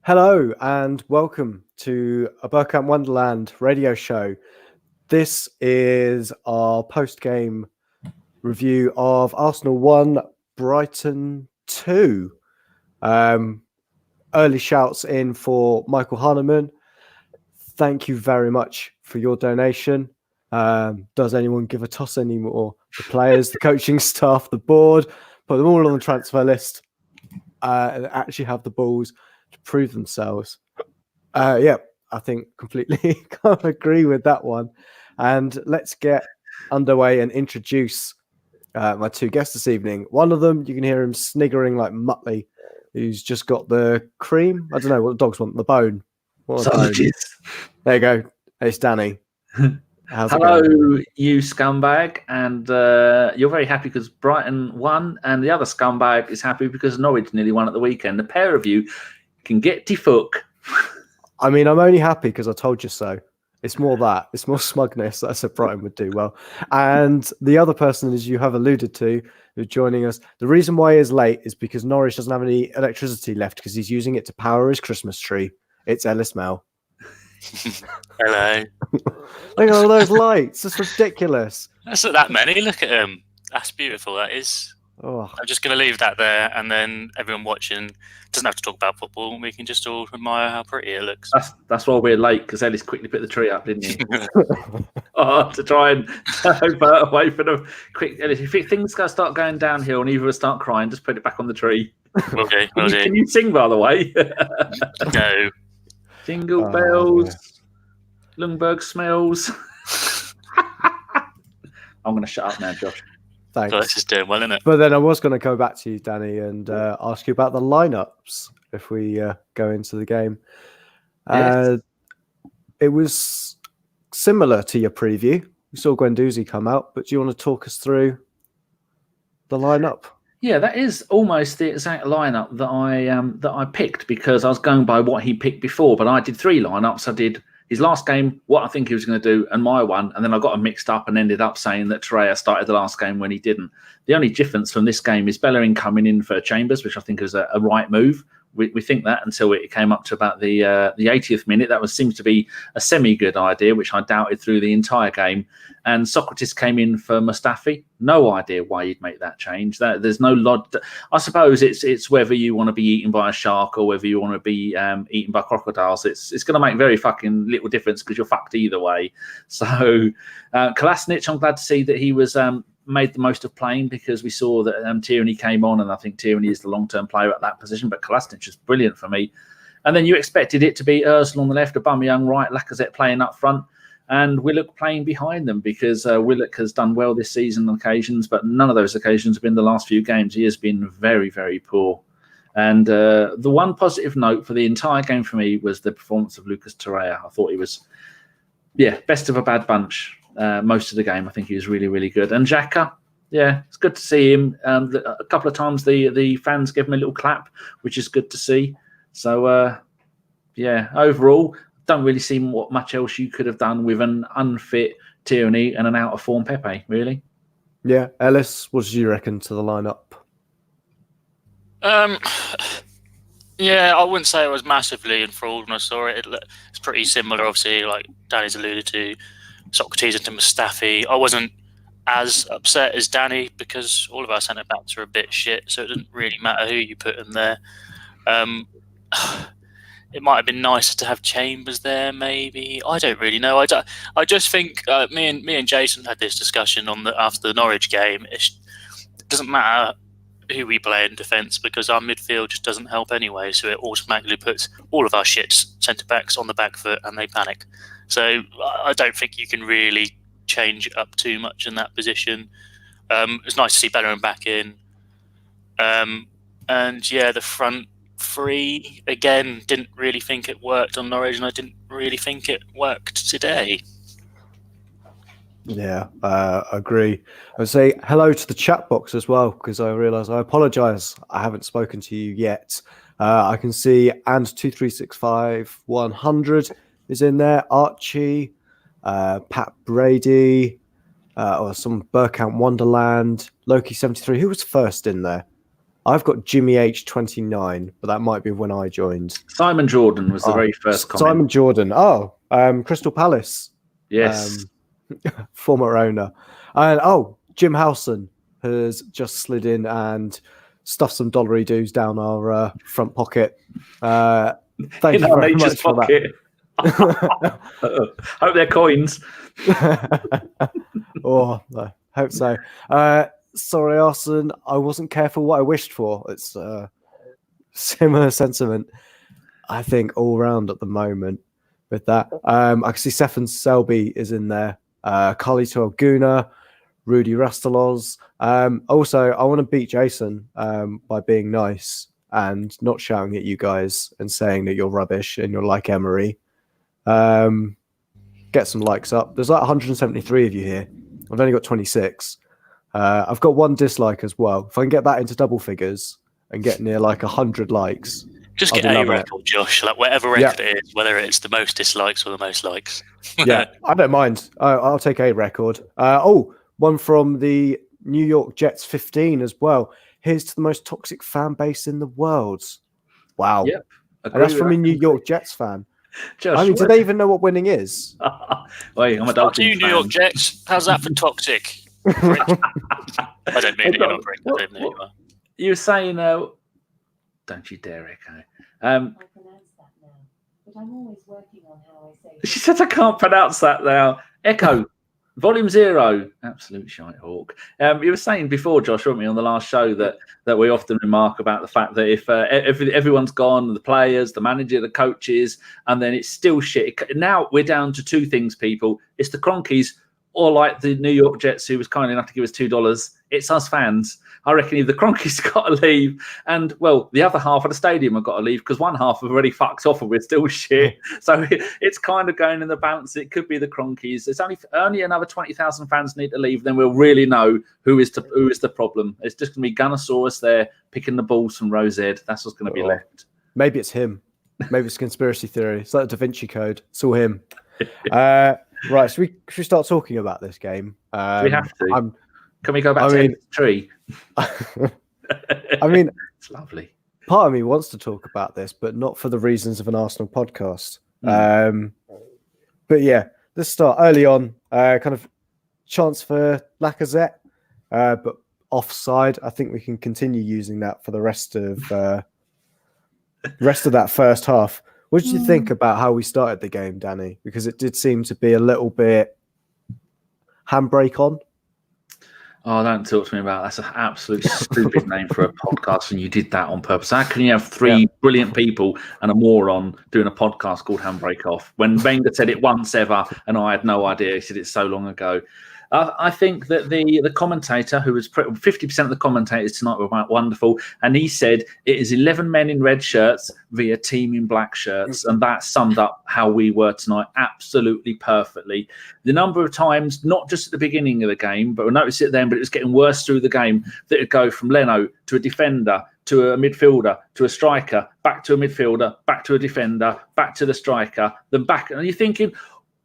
Hello and welcome to a Bergkamp Wonderland radio show. This is our post-game review of Arsenal 1, Brighton 2. Early shouts in for Michael Hahnemann. Thank you very much for your donation. Does anyone give a toss anymore? The players, the coaching staff, the board, put them all on the transfer list and actually have the balls to prove themselves. I think completely can't agree with that one. And let's get underway and introduce my two guests this evening. One of them, you can hear him sniggering like Muttley, who's just got the cream. I don't know what the dogs want, the bone. Sausages. There you go. It's Danny. Hello, you scumbag. And you're very happy because Brighton won, and the other scumbag is happy because Norwich nearly won at the weekend. The pair of you can get to fuck. I mean, I'm only happy because I told you so. It's more that. It's more smugness that I said Brighton would do well. And the other person, as you have alluded to, who's joining us, the reason why he's late is because Norwich doesn't have any electricity left because he's using it to power his Christmas tree. It's Ellis Mel. Hello. Look at all those lights. It's ridiculous. That's not that many. Look at them. That's beautiful. That is. Oh. I'm just going to leave that there, and then everyone watching doesn't have to talk about football. We can just all admire how pretty it looks. That's why we're late, because Ellis quickly put the tree up, didn't he? To try and divert away from them. Quick, Ellis, if things start going downhill and either of us start crying, just put it back on the tree. Okay, Can you sing, by the way? No. Jingle bells, Ljungberg smells. I'm going to shut up now, Josh. Thanks. So this is doing well, isn't it? But then I was going to go back to you, Danny, and ask you about the lineups if we go into the game. Yes. It was similar to your preview. We saw Guendouzi come out, but do you want to talk us through the lineup? Yeah, that is almost the exact lineup that I picked, because I was going by what he picked before. But I did three lineups. I did his last game, what I think he was going to do, and my one. And then I got them mixed up and ended up saying that Torreira started the last game when he didn't. The only difference from this game is Bellerin coming in for Chambers, which I think was a right move. We think that until it came up to about the 80th minute. That seems to be a semi-good idea, which I doubted through the entire game. And Sokratis came in for Mustafi. No idea why you'd make that change. There's no I suppose it's whether you want to be eaten by a shark or whether you want to be eaten by crocodiles. It's going to make very fucking little difference because you're fucked either way. So Kolasinac, I'm glad to see that he was made the most of playing, because we saw that Tierney came on, and I think Tierney is the long-term player at that position, but Kolasinac is brilliant for me. And then you expected it to be Ozil on the left, Aubameyang right, Lacazette playing up front, and Willock playing behind them, because Willock has done well this season on occasions, but none of those occasions have been the last few games. He has been very, very poor. And the one positive note for the entire game for me was the performance of Lucas Torreira. I thought he was, best of a bad bunch. Most of the game, I think he was really, really good. And Xhaka, it's good to see him. A couple of times the fans gave him a little clap, which is good to see. So, overall, don't really see what much else you could have done with an unfit Tierney and an out-of-form Pepe, really. Yeah. Ellis, what did you reckon to the lineup? I wouldn't say it was massively enthralled when I saw it. It's pretty similar, obviously, like Danny's alluded to. Sokratis into Mustafi. I wasn't as upset as Danny because all of our centre backs are a bit shit, so it didn't really matter who you put in there. It might have been nicer to have Chambers there, maybe. I don't really know. I just think me and Jason had this discussion after the Norwich game. It doesn't matter who we play in defence because our midfield just doesn't help anyway. So it automatically puts all of our shit centre backs on the back foot and they panic. So I don't think you can really change it up too much in that position. It's nice to see Bellerin back in. The front three, again, didn't really think it worked on Norwich, and I didn't really think it worked today. Yeah, I agree. I would say hello to the chat box as well, because I realise I apologise. I haven't spoken to you yet. I can see and2365100 is in there. Archie, Pat Brady, or some Bergkamp Wonderland, Loki 73. Who was first in there? I've got Jimmy H29, but that might be when I joined. Simon Jordan was the very first comment. Simon Jordan. Crystal Palace. Yes. Former owner. And Jim Howson has just slid in and stuffed some dollary dues down our front pocket. Thank you very much for that. Hope they're coins. I hope so. Sorry, Arsene, I wasn't careful what I wished for. It's similar sentiment, I think, all round at the moment with that. I can see Stefan Selby is in there. Carlito Alguna, Rudy Rastalos. Also, I want to beat Jason by being nice and not shouting at you guys and saying that you're rubbish and you're like Emery. Get some likes up. There's like 173 of you here. I've only got 26. I've got one dislike as well. If I can get that into double figures and get near like 100 likes, just get a record, Josh. Like whatever record it is, whether it's the most dislikes or the most likes. Yeah, I don't mind. I'll take a record. One from the New York Jets 15 as well. Here's to the most toxic fan base in the world. Wow. Yep. And that's from a New York Jets fan. Josh, I mean, do they even know what winning is? Wait, I'm a Dolphins fan. New York Jets. How's that for toxic? I don't mean it. You're not Brick. I don't know you are. You were saying, don't you dare echo. I pronounce that now, but I'm always working on how I say it. She said I can't pronounce that now. Echo, volume 0. Absolute shite hawk. You were saying before, Josh, weren't we, on the last show that we often remark about the fact that if everyone's gone, the players, the manager, the coaches, and then it's still shit. Now we're down to two things, people. It's the Cronkies, or like the New York Jets, who was kind enough to give us $2. It's us fans. I reckon either the Cronkies got to leave and, well, the other half of the stadium have got to leave because one half have already fucked off and we're still shit. So it's kind of going in the balance. It could be the Cronkies. It's only another 20,000 fans need to leave. Then we'll really know who is the problem. It's just going to be Gunnosaurus there picking the balls from Rose Ed. That's what's going to be left. Maybe it's him. Maybe it's a conspiracy theory. It's like the Da Vinci Code. It's all him. Right, should we start talking about this game? We have to. Can we go back to the tree? I mean, it's lovely. Part of me wants to talk about this, but not for the reasons of an Arsenal podcast. But yeah, let's start early on. Kind of chance for Lacazette, but offside. I think we can continue using that for the rest of that first half. What did you think about how we started the game, Danny? Because it did seem to be a little bit handbrake on. Oh, don't talk to me about that. That's an absolute stupid name for a podcast, and you did that on purpose. How can you have three brilliant people and a moron doing a podcast called Handbrake Off? When Wenger said it once ever, and I had no idea. He said it so long ago. I think that the commentator, who was 50% of the commentators tonight were wonderful, and he said it is 11 men in red shirts via team in black shirts, and that summed up how we were tonight absolutely perfectly. The number of times, not just at the beginning of the game, but we'll notice it then, but it was getting worse through the game, that it'd go from Leno to a defender, to a midfielder, to a striker, back to a midfielder, back to a defender, back to the striker, then back. And you're thinking,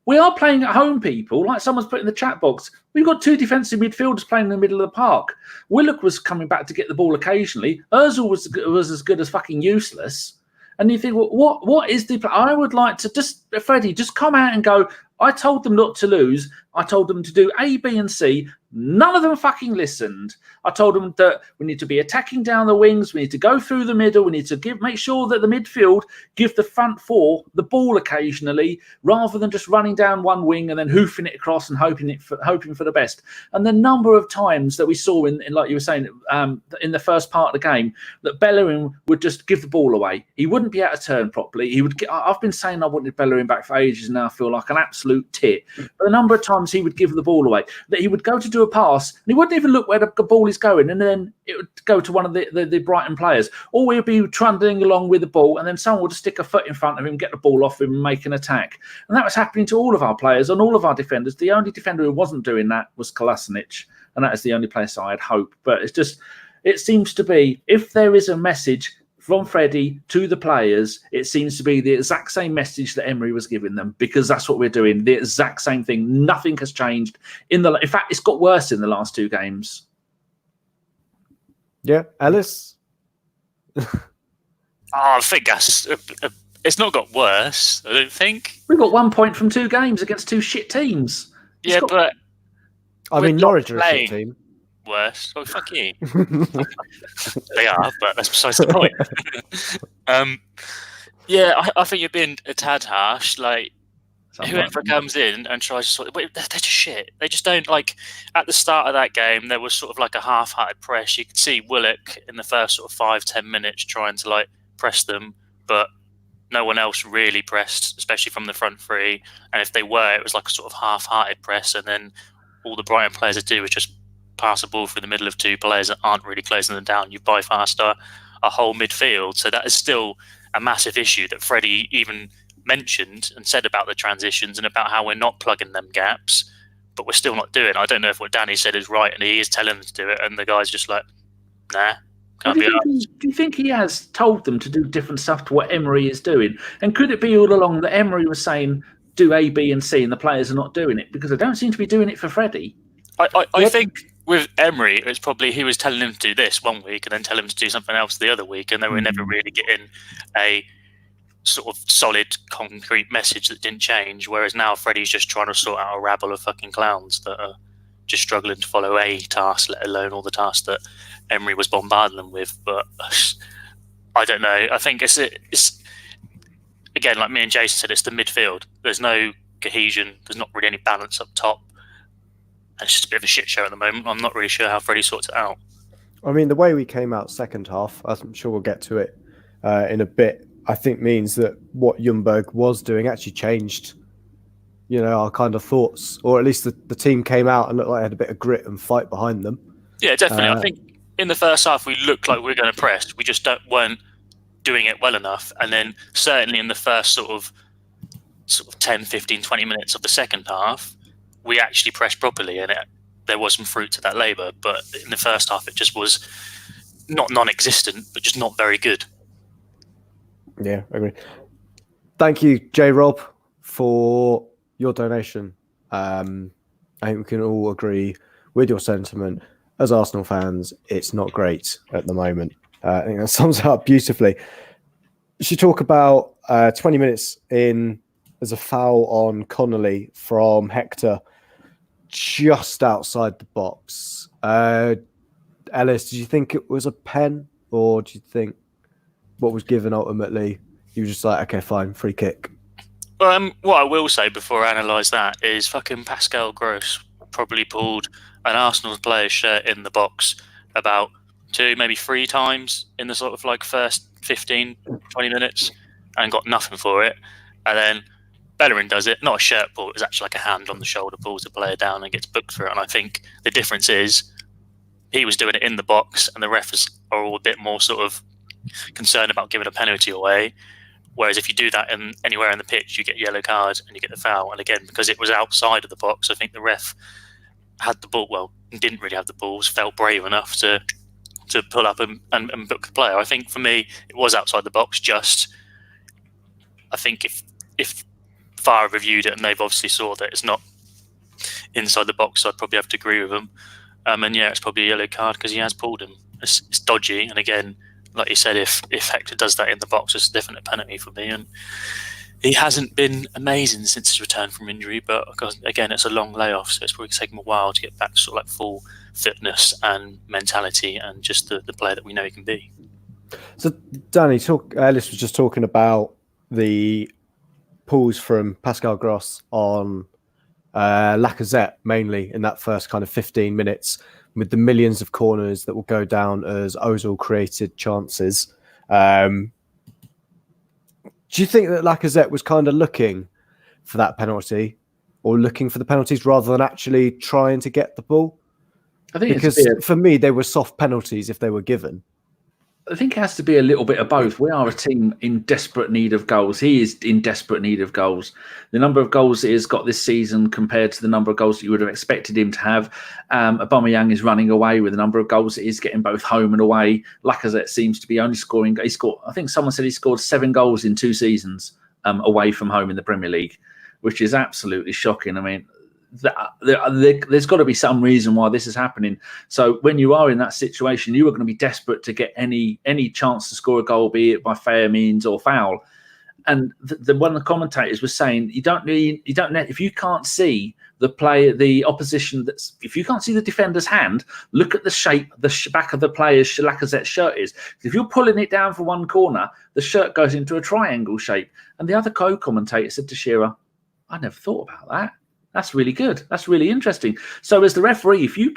we are playing at home, people. Like someone's put in the chat box, we've got two defensive midfielders playing in the middle of the park. Willock was coming back to get the ball occasionally. Ozil was as good as fucking useless. And you think, well, what is the... I would like to Freddie, just come out and go, I told them not to lose. I told them to do A, B, and C. None of them fucking listened. I told them that we need to be attacking down the wings. We need to go through the middle. We need to make sure that the midfield give the front four the ball occasionally, rather than just running down one wing and then hoofing it across and hoping for the best. And the number of times that we saw in like you were saying, in the first part of the game, that Bellerin would just give the ball away. He wouldn't be able to turn properly. I've been saying I wanted Bellerin back for ages, and now I feel like an absolute tit. But the number of times he would give the ball away, that he would go to do a pass and he wouldn't even look where the ball is going, and then it would go to one of the Brighton players, or we'd be trundling along with the ball and then someone would stick a foot in front of him, get the ball off him and make an attack. And that was happening to all of our players and all of our defenders. The only defender who wasn't doing that was Kolasinac, and that is the only place I had hope. But it seems to be, if there is a message from Freddie to the players, it seems to be the exact same message that Emery was giving them, because that's what we're doing. The exact same thing. Nothing has changed. In fact, it's got worse in the last two games. Yeah, Ellis, I think that's it's not got worse. I don't think. We got 1 point from 2 games against 2 shit teams. Yeah, but I mean, We're not Norwich are a shit playing. team. worse. Oh, fuck you. They are, but that's besides the point. Yeah, I think you're being a tad harsh. Like, whoever comes in and tries to sort of, they're just shit. They just don't, like, at the start of that game, there was sort of like a half-hearted press. You could see Willock in the first sort of 5-10 minutes trying to, like, press them, but no one else really pressed, especially from the front three. And if they were, it was like a sort of half-hearted press, and then all the Brighton players would do was just pass a ball through the middle of 2 players that aren't really closing them down. You've bypassed a whole midfield. So that is still a massive issue that Freddie even mentioned and said about the transitions and about how we're not plugging them gaps, but we're still not doing it. I don't know if what Danny said is right and he is telling them to do it, and the guy's just like, nah. Do you think he has told them to do different stuff to what Emery is doing? And could it be all along that Emery was saying, do A, B, and C, and the players are not doing it? Because they don't seem to be doing it for Freddie. I think with Emery, it's probably he was telling him to do this one week and then tell him to do something else the other week, and they were never really getting a sort of solid, concrete message that didn't change. Whereas now Freddie's just trying to sort out a rabble of fucking clowns that are just struggling to follow a task, let alone all the tasks that Emery was bombarding them with. But I don't know. I think it's again, like me and Jason said, it's the midfield. There's no cohesion. There's not really any balance up top. And it's just a bit of a shit show at the moment. I'm not really sure how Freddie sorts it out. I mean, the way we came out second half, I'm sure we'll get to it in a bit, I think means that what Ljungberg was doing actually changed, our kind of thoughts, or at least the team came out and looked like they had a bit of grit and fight behind them. Yeah, definitely. I think in the first half we looked like we were going to press. We just weren't doing it well enough. And then certainly in the first sort of 10, 15, 20 minutes of the second half, we actually pressed properly, and there was some fruit to that labour. But in the first half, it just was not non-existent, but just not very good. Yeah, I agree. Thank you, J. Rob, for your donation. I think we can all agree with your sentiment. As Arsenal fans, it's not great at the moment. I think that sums it up beautifully. You should talk about 20 minutes in. There's a foul on Connolly from Hector just outside the box. Ellis, did you think it was a pen, or do you think what was given ultimately, you were just like, okay, fine, free kick? What I will say before I analyse that is fucking Pascal Gross probably pulled an Arsenal player's shirt in the box about 2, maybe 3 times in the sort of like first 15, 20 minutes and got nothing for it. And then Bellerin does it, not a shirt pull, it was actually like a hand on the shoulder, pulls the player down and gets booked for it. And I think the difference is he was doing it in the box and the refs are all a bit more sort of concerned about giving a penalty away. Whereas if you do that anywhere in the pitch, you get a yellow card and you get the foul. And again, because it was outside of the box, I think the ref had the ball, didn't really have the balls, felt brave enough to pull up and book the player. I think for me, it was outside the box. I think if VAR reviewed it and they've obviously saw that it's not inside the box, so I'd probably have to agree with them. And yeah, it's probably a yellow card because he has pulled him. It's dodgy. And again, like you said, if Hector does that in the box, it's definitely a penalty for me. And he hasn't been amazing since his return from injury, but again, it's a long layoff, so it's probably taken him a while to get back to sort of like full fitness and mentality and just the player that we know he can be. So, Danny, Ellis was just talking about the pulls from Pascal Gross on Lacazette, mainly in that first kind of 15 minutes, with the millions of corners that will go down as Ozil created chances. Do you think that Lacazette was kind of looking for that penalty, or looking for the penalties rather than actually trying to get the ball? I think because for me, they were soft penalties if they were given. I think it has to be a little bit of both. We are a team in desperate need of goals. He is in desperate need of goals. The number of goals that he's got this season compared to the number of goals that you would have expected him to have. Aubameyang is running away with the number of goals that he's getting both home and away. Lacazette seems to be only scoring. I think someone said he scored 7 goals in 2 seasons away from home in the Premier League, which is absolutely shocking. I mean, there's got to be some reason why this is happening. So when you are in that situation, you are going to be desperate to get any chance to score a goal, be it by fair means or foul. And one of the commentators was saying, you don't need if you can't see the opposition, if you can't see the defender's hand, look at the shape the back of the player's Lacazette's shirt is. If you're pulling it down for one corner, the shirt goes into a triangle shape. And the other co-commentator said to Shearer, I never thought about that. That's really good. That's really interesting. So as the referee, if you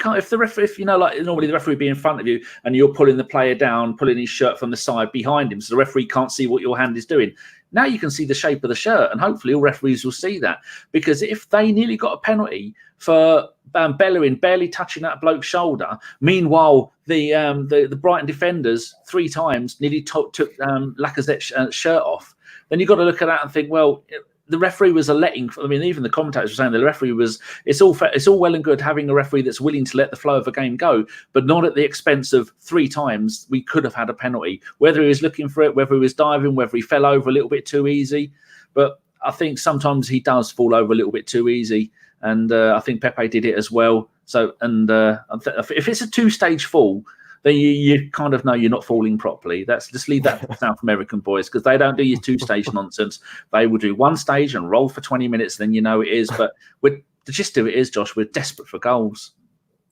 know, like normally the referee be in front of you and you're pulling the player down, pulling his shirt from the side behind him, so the referee can't see what your hand is doing. Now you can see the shape of the shirt, and hopefully all referees will see that. Because if they nearly got a penalty for Bellerin barely touching that bloke's shoulder, meanwhile the Brighton defenders 3 times nearly took Lacazette's shirt off, then you've got to look at that and think, well, the referee was even the commentators were saying the referee was, it's all well and good having a referee that's willing to let the flow of a game go, but not at the expense of 3 times we could have had a penalty, whether he was looking for it, whether he was diving, whether he fell over a little bit too easy. But I think sometimes he does fall over a little bit too easy. And I think Pepe did it as well. So, and if it's a 2-stage fall, then you kind of know you're not falling properly. Just leave that to South American boys, because they don't do your 2-stage nonsense. They will do 1 stage and roll for 20 minutes, then you know it is. But the gist of it is, Josh, we're desperate for goals.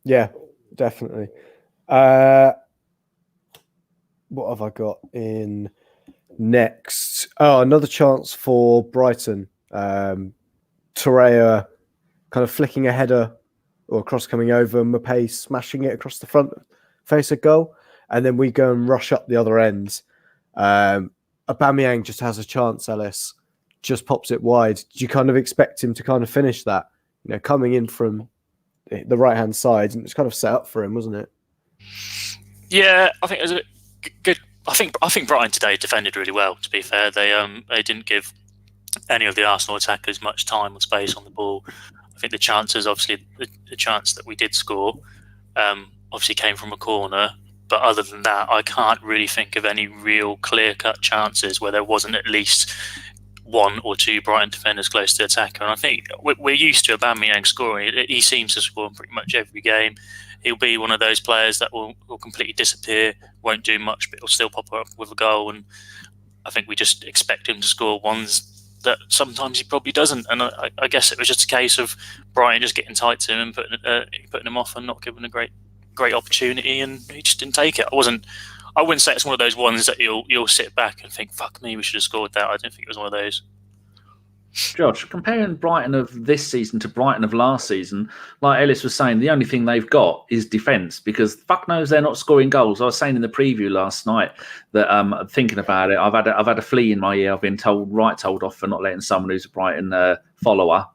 Yeah, definitely. What have I got in next? Oh, another chance for Brighton. Torreira kind of flicking a header or cross coming over, Pepe smashing it across the front, face a goal, and then we go and rush up the other end. Aubameyang just has a chance, Ellis, just pops it wide. Did you kind of expect him to kind of finish that? You know, coming in from the right-hand side, and it's kind of set up for him, wasn't it? Yeah, I think it was a good. I think Brighton today defended really well. To be fair, they didn't give any of the Arsenal attackers much time or space on the ball. I think the chances, obviously, the chance that we did score, obviously came from a corner. But other than that, I can't really think of any real clear-cut chances where there wasn't at least 1 or 2 Brighton defenders close to the attacker. And I think we're used to Aubameyang scoring. He seems to score in pretty much every game. He'll be one of those players that will completely disappear, won't do much, but he'll still pop up with a goal. And I think we just expect him to score ones that sometimes he probably doesn't. And I guess it was just a case of Brighton just getting tight to him and putting him off and not giving a great opportunity, and he just didn't take it. I wouldn't say it's one of those ones that you'll sit back and think, fuck me, we should have scored that. I didn't think it was one of those. Josh, comparing Brighton of this season to Brighton of last season, like Ellis was saying, the only thing they've got is defence, because fuck knows they're not scoring goals. I was saying in the preview last night that thinking about it, I've had a flea in my ear. I've been told off for not letting someone who's a Brighton follower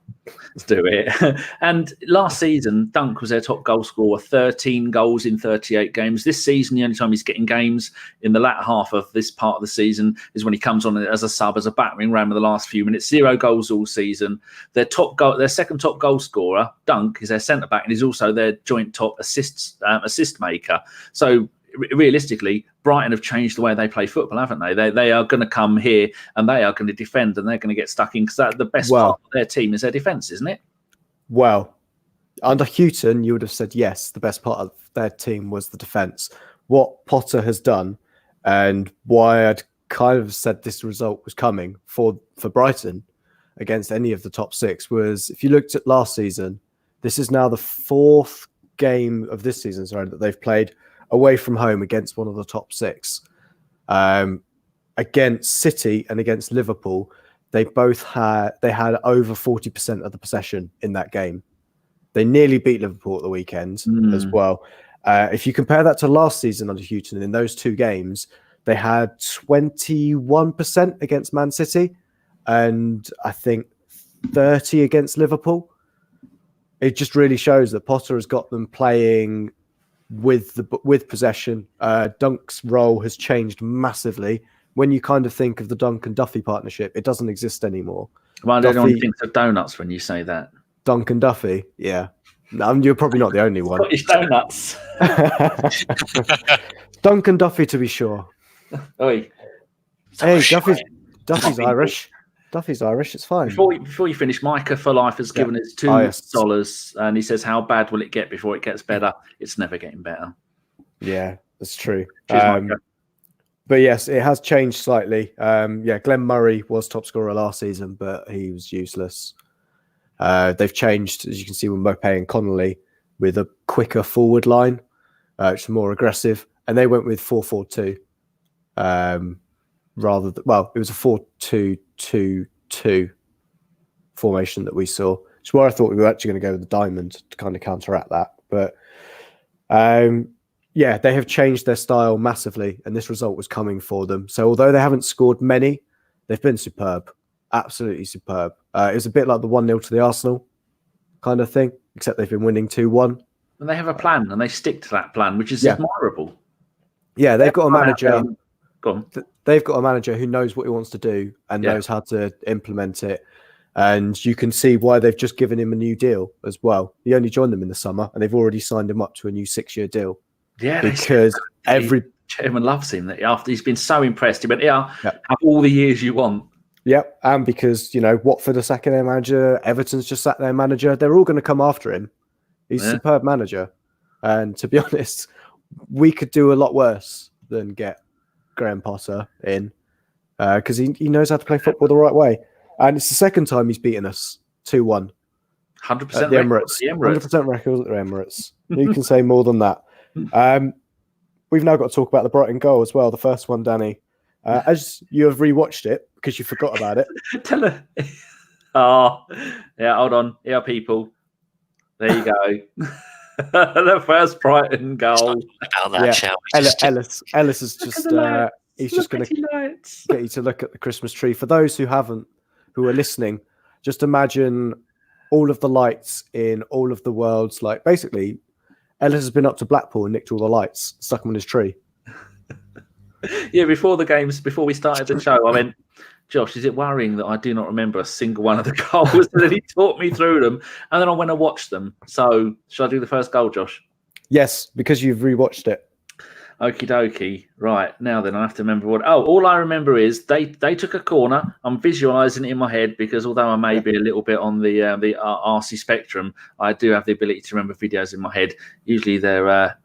do it. And last season, Dunk was their top goal scorer, 13 goals in 38 games. This season, the only time he's getting games in the latter half of this part of the season is when he comes on as a sub, as a battering ram in the last few minutes. 0 goals all season. Their second top goal scorer, Dunk, is their centre back, and he's also their joint top assist maker. So realistically, Brighton have changed the way they play football, haven't they? They are going to come here and they are going to defend, and they're going to get stuck in, because the best part of their team is their defence, isn't it? Well, under Houghton, you would have said yes, the best part of their team was the defence. What Potter has done, and why I'd kind of said this result was coming for Brighton against any of the top 6, was if you looked at last season, this is now the 4th game of this season, that they've played away from home against one of the top 6. Against City and against Liverpool, they had over 40% of the possession in that game. They nearly beat Liverpool at the weekend as well. If you compare that to last season under Houghton, in those 2 games, they had 21% against Man City and I think 30 against Liverpool. It just really shows that Potter has got them playing with possession. Dunk's role has changed massively. When you kind of think of the Dunk and Duffy partnership, it doesn't exist anymore. Well, everyone thinks of donuts when you say that. Dunk and Duffy, yeah. You're probably not the only one. Scottish donuts. Dunk and Duffy, to be sure. Oi. Hey, Duffy's Irish. Duffy's Irish. It's fine. Before you finish, Micah for Life has given us $2, and he says, "How bad will it get before it gets better?" It's never getting better. Yeah, that's true. Cheers, Micah. But yes, it has changed slightly. Glenn Murray was top scorer last season, but he was useless. They've changed, as you can see, with Mope and Connolly, with a quicker forward line, which is more aggressive, and they went with 4-4-2. Rather than, it was a 4-2-2-2 formation that we saw. Which is where I thought we were actually going to go with the diamond to kind of counteract that. But they have changed their style massively, and this result was coming for them. So although they haven't scored many, they've been superb, absolutely superb. It was a bit like the 1-0 to the Arsenal kind of thing, except they've been winning 2-1. And they have a plan, and they stick to that plan, which is admirable. Yeah, they've got a manager. They've got a manager who knows what he wants to do and knows how to implement it. And you can see why they've just given him a new deal as well. He only joined them in the summer, and they've already signed him up to a new 6-year deal. Yeah, because every chairman loves him. That after he's been so impressed, he went, have all the years you want. Yep, and because Watford are sacking their manager, Everton's just sacked their manager. They're all going to come after him. He's a superb manager, and to be honest, we could do a lot worse than get Graham Potter in because he knows how to play football the right way. And it's the second time he's beaten us 2-1. 100% at the Emirates. 100% record at the Emirates. Who can say more than that? We've now got to talk about the Brighton goal as well. The first one, Danny. As you have rewatched it because you forgot about it. Tell her. Oh, yeah. Hold on. Here, people. There you go. The first Brighton goal. About that, Ellis is just he's just going to get you to look at the Christmas tree. For those who are listening, just imagine all of the lights in all of the worlds. Like basically, Ellis has been up to Blackpool and nicked all the lights, stuck them on his tree. Yeah, before we started the show, I went, Josh, is it worrying that I do not remember a single one of the goals? And then he taught me through them, and then I went and watched them. So, should I do the first goal, Josh? Yes, because you've rewatched it. Okie dokie. Right, now then I have to remember what... Oh, all I remember is they took a corner. I'm visualising it in my head because although I may be a little bit on the RC spectrum, I do have the ability to remember videos in my head. Usually they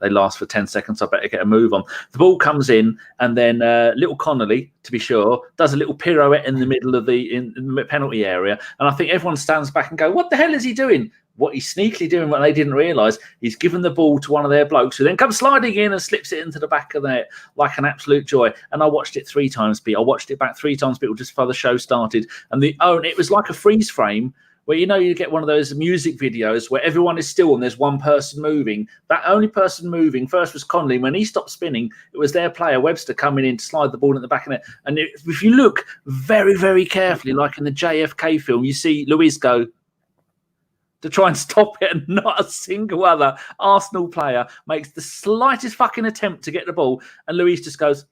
last for 10 seconds. So I better get a move on. The ball comes in and then little Connolly, to be sure, does a little pirouette in the middle of in the penalty area. And I think everyone stands back and go, what the hell is he doing? What he's sneakily doing, what they didn't realise, he's given the ball to one of their blokes who then comes sliding in and slips it into the back of the net like an absolute joy. And I watched it 3 times, Pete. I watched it back 3 times, Pete, just before the show started. And it was like a freeze frame where, you get one of those music videos where everyone is still and there's one person moving. That only person moving first was Connolly. When he stopped spinning, it was their player, Webster, coming in to slide the ball in the back of the net. And if you look very, very carefully, like in the JFK film, you see Luiz go to try and stop it, and not a single other Arsenal player makes the slightest fucking attempt to get the ball. And Luiz just goes,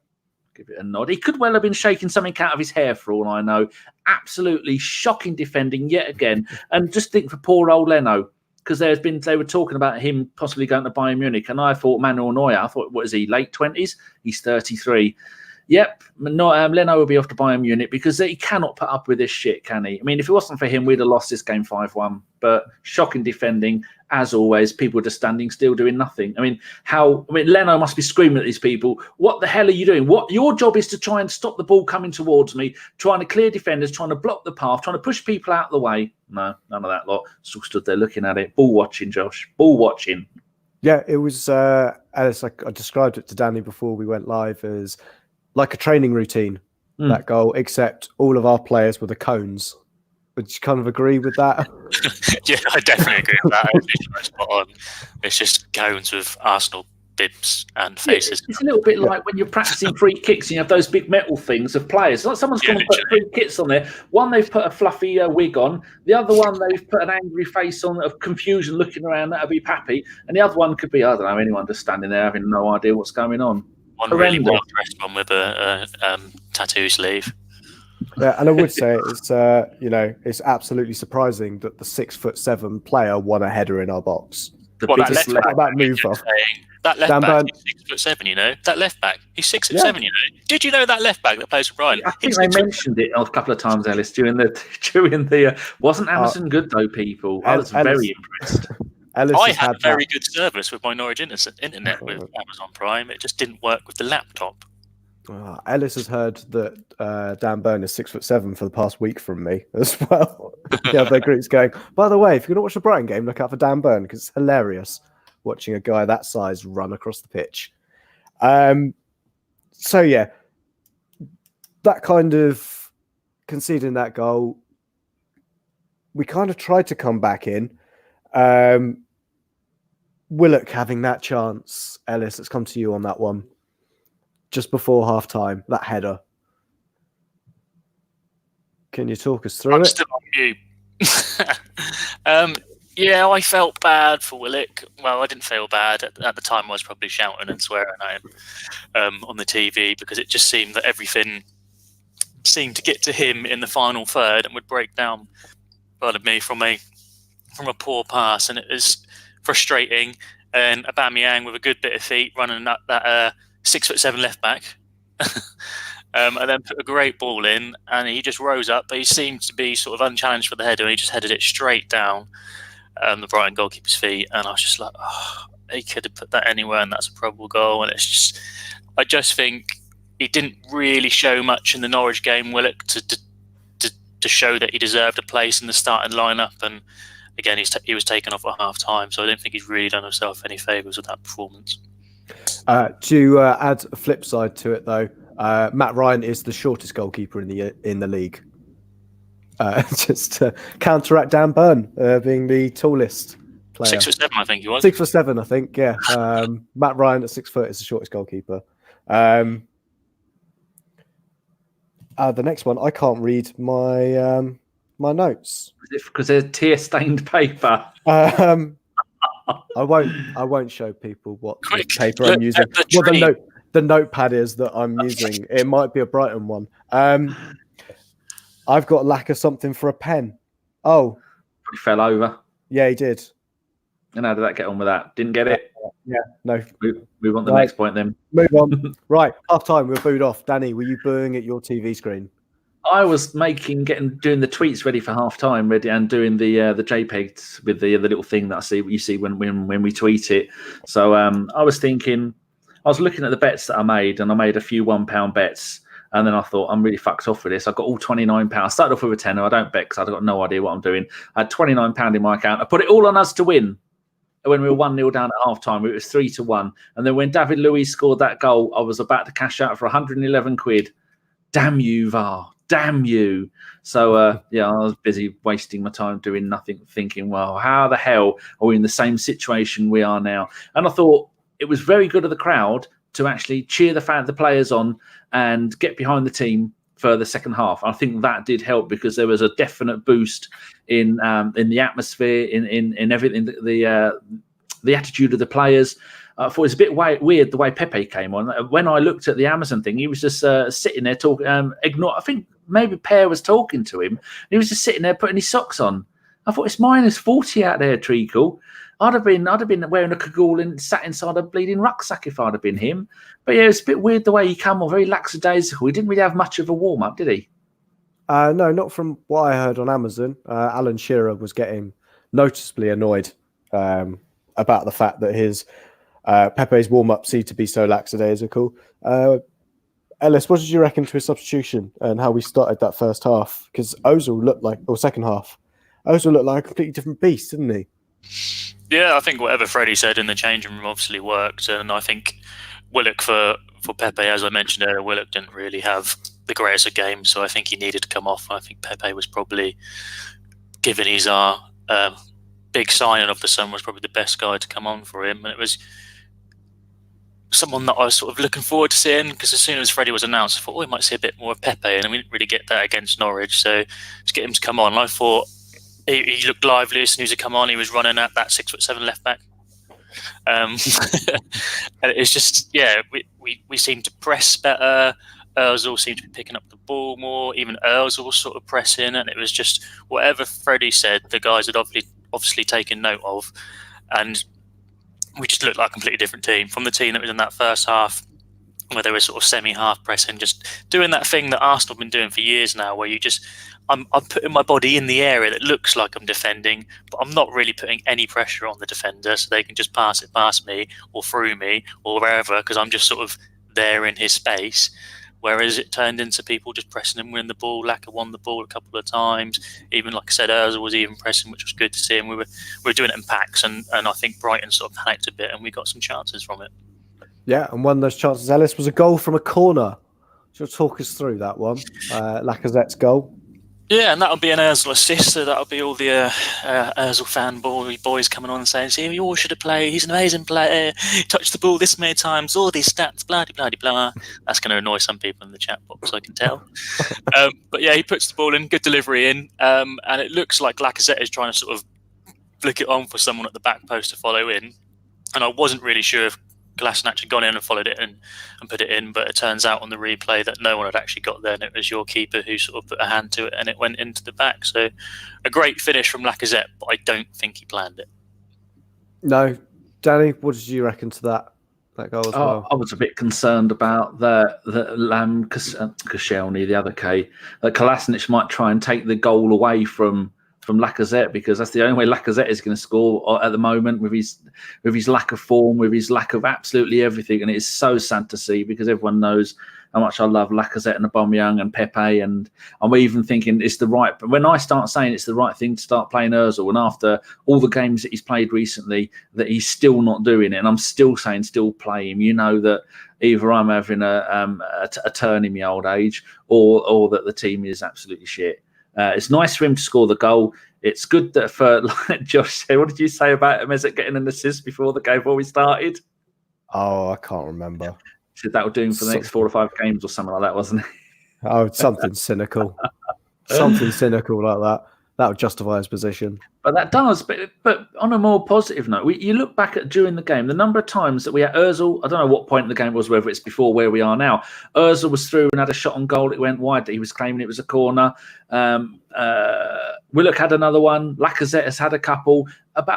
give it a nod. He could well have been shaking something out of his hair for all I know. Absolutely shocking defending yet again. And just think for poor old Leno, because they were talking about him possibly going to Bayern Munich. And I thought Manuel Neuer, what is he, late 20s? He's 33. Yep, Leno will be off to Bayern Munich because he cannot put up with this shit, can he? I mean, if it wasn't for him, we'd have lost this game 5-1. But shocking defending, as always. People just standing still doing nothing. I mean, Leno must be screaming at these people. What the hell are you doing? Your job is to try and stop the ball coming towards me, trying to clear defenders, trying to block the path, trying to push people out of the way. No, none of that lot. Still stood there looking at it. Ball watching, Josh. Ball watching. Yeah, it was, Ellis, I described it to Danny before we went live as like a training routine, that goal, except all of our players were the cones. Would you kind of agree with that? Yeah, I definitely agree with that. It's spot on. It's just cones with Arsenal bibs and faces. It's a little bit like when you're practicing free kicks and you have those big metal things of players. It's like someone's going to put 3 kits on there. One, they've put a fluffy wig on. The other one, they've put an angry face on of confusion looking around. That'll be Pepe. And the other one could be, I don't know, anyone just standing there having no idea what's going on. One really well-dressed one with a tattoo sleeve. Yeah, and I would say it's absolutely surprising that the 6'7" player won a header in our box. Let's That left Dan back Burn. is 6'7", you know. That left back, he's 6'7", Yeah. you know. Did you know that left back that plays for Brighton? I think they mentioned it a couple of times, Ellis, during the. Wasn't Amazon good though, people? I was very impressed. Ellis I has had a that. very good service with my Norwich internet with Amazon Prime. It just didn't work with the laptop. Ellis has heard that Dan Burn is 6'7" for the past week from me as well. Yeah, the group's going, by the way, if you're going to watch the Brighton game, look out for Dan Burn because it's hilarious watching a guy that size run across the pitch. So, yeah, that kind of conceding that goal, we kind of tried to come back in. Willock having that chance. Ellis, let's come to you on that one. Just before half-time, that header. Can you talk us through I'm it? still on mute. Yeah, I felt bad for Willock. Well, I didn't feel bad. At the time, I was probably shouting and swearing at him on the TV because it just seemed that everything seemed to get to him in the final third and would break down, pardon me, from a poor pass. And it was frustrating. And Aubameyang with a good bit of feet running that 6'7" left back. And then put a great ball in, and he just rose up. But he seemed to be sort of unchallenged for the header, and he just headed it straight down the Brighton goalkeeper's feet. And I was just like, oh, he could have put that anywhere, and that's a probable goal. And I just think he didn't really show much in the Norwich game, Willock, to show that he deserved a place in the starting lineup. And again, he was taken off at half time, so I don't think he's really done himself any favours with that performance. To add a flip side to it, though, Matt Ryan is the shortest goalkeeper in the league. Just to counteract Dan Burn being the tallest player. 6'7", I think he was. 6'7", I think. Yeah. Matt Ryan at 6 foot is the shortest goalkeeper. The next one, I can't read my my notes because they're tear-stained paper. I won't show people what paper I'm using. What the notepad is that I'm using. It might be a Brighton one. I've got lack of something for a pen. Oh, He fell over. Yeah, he did. And how did that get on with that? Didn't get it? Yeah, no. Move on to the next point then. Move on. Right, half time, we're booed off. Danny, were you booing at your TV screen? I was doing the tweets ready for half time, ready, and doing the JPEGs with the little thing that you see when we tweet it. So I was thinking, I was looking at the bets that I made, and I made a few £1 bets, and then I thought I'm really fucked off with this. I got all £29. I started off with a tenner. I don't bet because I've got no idea what I'm doing. I had £29 in my account. I put it all on us to win. When we were 1-0 down at half time, it was 3-1. And then when David Luiz scored that goal, I was about to cash out for 111 quid. Damn you, VAR. Damn you. So, I was busy wasting my time doing nothing, thinking, well, how the hell are we in the same situation we are now? And I thought it was very good of the crowd to actually cheer the players on and get behind the team for the second half. I think that did help because there was a definite boost in the atmosphere, in everything, the attitude of the players. I thought it was a bit weird the way Pepe came on. When I looked at the Amazon thing, he was just sitting there talking. I think maybe Per was talking to him. He was just sitting there putting his socks on. I thought it's -40 out there, Treacle. I'd have been wearing a cagoule and sat inside a bleeding rucksack if I'd have been him. But yeah, it's a bit weird the way he came on, very lackadaisical. He didn't really have much of a warm up, did he? No, not from what I heard on Amazon. Alan Shearer was getting noticeably annoyed about the fact that his Pepe's warm-up seemed to be so lackadaisical. Ellis, what did you reckon to his substitution and how we started that first half? Because Ozil looked like, or second half, Ozil looked like a completely different beast, didn't he? Yeah, I think whatever Freddie said in the changing room obviously worked. And I think Willock for Pepe, as I mentioned earlier, Willock didn't really have the greatest of games, so I think he needed to come off. I think Pepe was probably, given his big signing of the sun, was probably the best guy to come on for him. And it was someone that I was sort of looking forward to seeing, because as soon as Freddie was announced, I thought, we might see a bit more of Pepe, and we didn't really get that against Norwich. So to get him to come on, I thought he looked lively as soon as he come on. He was running at that 6'7" left back. And it's just, we seemed to press better. Ozil seemed to be picking up the ball more. Even Ozil was sort of pressing, and it was just whatever Freddie said, the guys had obviously taken note of. And we just looked like a completely different team from the team that was in that first half, where they were sort of semi-half pressing, just doing that thing that Arsenal have been doing for years now, where I'm putting my body in the area that looks like I'm defending, but I'm not really putting any pressure on the defender, so they can just pass it past me or through me or wherever, because I'm just sort of there in his space. Whereas it turned into people just pressing and winning the ball. Lacazette won the ball a couple of times. Even, like I said, Ozil was even pressing, which was good to see. And we were doing it in packs, and I think Brighton sort of panicked a bit, and we got some chances from it. Yeah, and one of those chances, Ellis, was a goal from a corner. So talk us through that one. Lacazette's goal. Yeah, and that'll be an Ozil assist, so that'll be all the Ozil boys coming on and saying, see, you all should have played, he's an amazing player, he touched the ball this many times, all these stats, blah, blah, blah, blah. That's going to annoy some people in the chat box, I can tell. But yeah, he puts the ball in, good delivery in, and it looks like Lacazette is trying to sort of flick it on for someone at the back post to follow in. And I wasn't really sure if Kolasinac had gone in and followed it and put it in, but it turns out on the replay that no one had actually got there, and it was your keeper who sort of put a hand to it, and it went into the back. So a great finish from Lacazette, but I don't think he planned it. No. Danny, what did you reckon to that goal as well? I was a bit concerned about the Koscielny, the other K, that Kolasinac might try and take the goal away from Lacazette, because that's the only way Lacazette is going to score at the moment, with his lack of form, with his lack of absolutely everything. And it's so sad to see, because everyone knows how much I love Lacazette and Aubameyang and Pepe, and I'm even thinking it's the right. But when I start saying it's the right thing to start playing Ozil, and after all the games that he's played recently, that he's still not doing it, and I'm still saying still play him. You know that either I'm having a turn in my old age, or that the team is absolutely shit. It's nice for him to score the goal. It's good that, for like Josh said, what did you say about him? Is it getting an assist before we started? Oh, I can't remember. Said that would do him for the next 4 or 5 games or something like that, wasn't it? Oh, something cynical. Something cynical like that. That would justify his position. But that does. But on a more positive note, you look back at during the game, the number of times that we had Ozil, I don't know what point in the game it was, whether it's before where we are now. Ozil was through and had a shot on goal. It went wide. He was claiming it was a corner. Willock had another one. Lacazette has had a couple.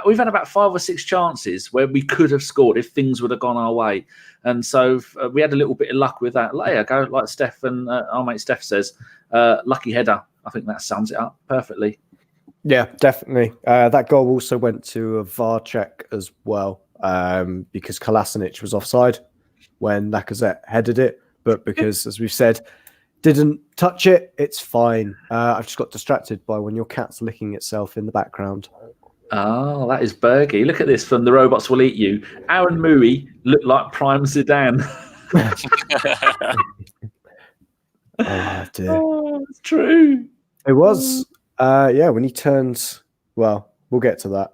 We've had about 5 or 6 chances where we could have scored if things would have gone our way. And so we had a little bit of luck with that. Like Steph and our mate Steph says, lucky header. I think that sums it up perfectly. Yeah, definitely. That goal also went to a VAR check as well, because Kolasinac was offside when Lacazette headed it. But because, as we've said, didn't touch it, it's fine. I've just got distracted by when your cat's licking itself in the background. Oh, that is Bergie. Look at this from The Robots Will Eat You. Aaron Mui looked like Prime Zidane. Oh, dear. Oh, it's true. It was. When he turns, well, we'll get to that.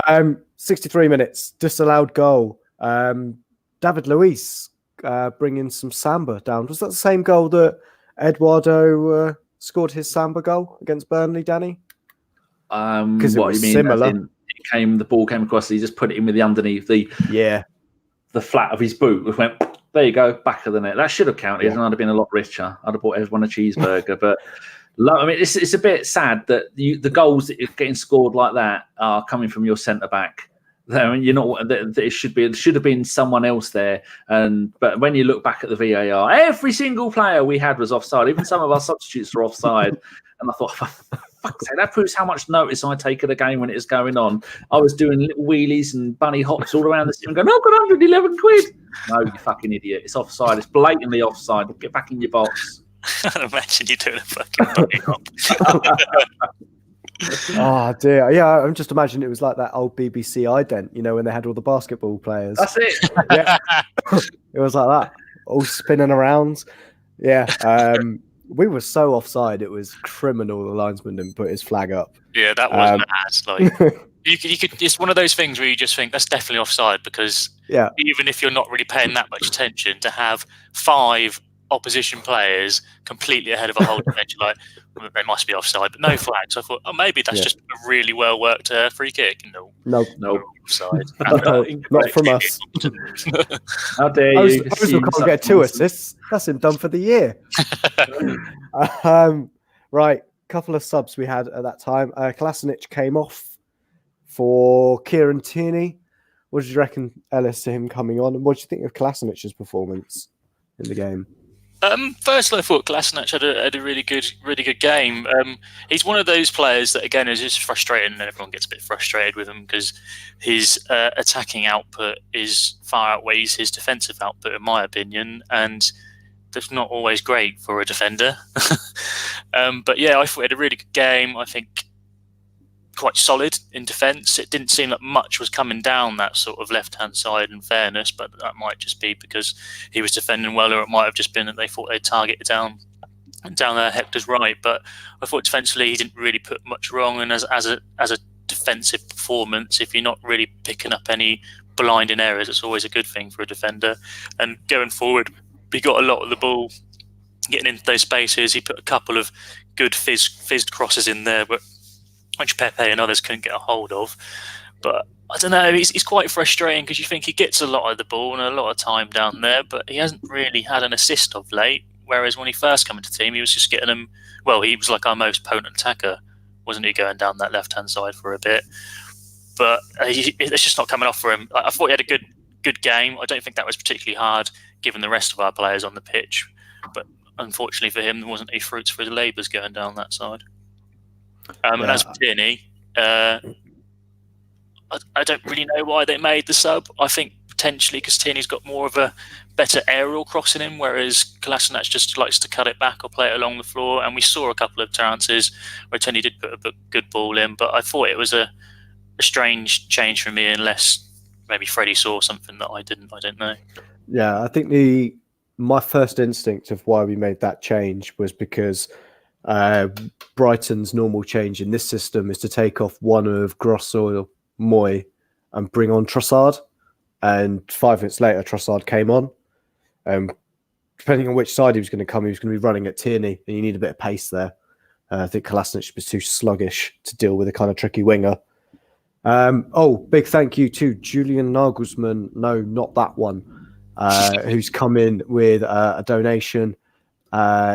Yeah. 63 minutes, disallowed goal. David Luiz bringing some Samba down. Was that the same goal that Eduardo scored his Samba goal against Burnley, Danny? Because what you mean? Similar. The ball came across. He just put it in with the underneath the flat of his boot. It went, there you go, back of the net. That should have counted, and I'd have been a lot richer. I'd have bought everyone a cheeseburger, but. I mean, it's a bit sad that the goals that you're getting scored like that are coming from your centre back. I mean, it should have been someone else there. But when you look back at the VAR, every single player we had was offside. Even some of our substitutes were offside. And I thought, for fuck's sake, that proves how much notice I take of the game when it's going on. I was doing little wheelies and bunny hops all around the sim, going, "I've got 111 quid." No, you fucking idiot! It's offside. It's blatantly offside. Get back in your box. I imagine you doing a fucking bunny hop. Oh dear. Yeah, I'm just imagining it was like that old BBC ident, when they had all the basketball players. That's it. Yeah. It was like that, all spinning around. Yeah. We were so offside, it was criminal. The linesman didn't put his flag up. Yeah, that was mad. Like you could. It's one of those things where you just think that's definitely offside, because even if you're not really paying that much attention, to have 5 opposition players completely ahead of a whole defence, like, they must be offside, but no flags. So I thought, maybe that's just a really well worked free kick. No, offside. Not from us. How dare you? Ozil can't get 2 assists. That's him done for the year. Right, couple of subs we had at that time. Kolasinac came off for Kieran Tierney. What did you reckon, Ellis, to him coming on? And what do you think of Kolasinac's performance in the game? Firstly, I thought Kolasinac had a really good game. He's one of those players that, again, is just frustrating, and everyone gets a bit frustrated with him because his attacking output is far outweighs his defensive output, in my opinion, and that's not always great for a defender. But yeah, I thought he had a really good game. I think quite solid in defence. It didn't seem like much was coming down that sort of left-hand side, in fairness, but that might just be because he was defending well, or it might have just been that they thought they'd target it down Hector's right. But I thought defensively he didn't really put much wrong, and as a defensive performance, if you're not really picking up any blinding errors, it's always a good thing for a defender. And going forward, he got a lot of the ball getting into those spaces. He put a couple of good fizzed crosses in there, but which Pepe and others couldn't get a hold of. But I don't know, he's quite frustrating because you think he gets a lot of the ball and a lot of time down there, but he hasn't really had an assist of late. Whereas when he first came into the team, he was just getting them. Well, he was like our most potent attacker, wasn't he, going down that left-hand side for a bit? But it's just not coming off for him. I thought he had a good game. I don't think that was particularly hard given the rest of our players on the pitch. But unfortunately for him, there wasn't any fruits for his labours going down that side. And as for Tierney, I don't really know why they made the sub. I think potentially because Tierney's got more of a better aerial cross in him, whereas Kolasinac just likes to cut it back or play it along the floor. And we saw a couple of chances where Tierney did put a good ball in, but I thought it was a strange change for me, unless maybe Freddie saw something that I didn't. I don't know. Yeah, I think my first instinct of why we made that change was because Brighton's normal change in this system is to take off one of Gross or Moy and bring on Trossard. And 5 minutes later, Trossard came on. Depending on which side he was going to come, he was going to be running at Tierney, and you need a bit of pace there. I think Kolasinac was too sluggish to deal with a kind of tricky winger. Big thank you to Julian Nagelsmann. No, not that one. Who's come in with a donation.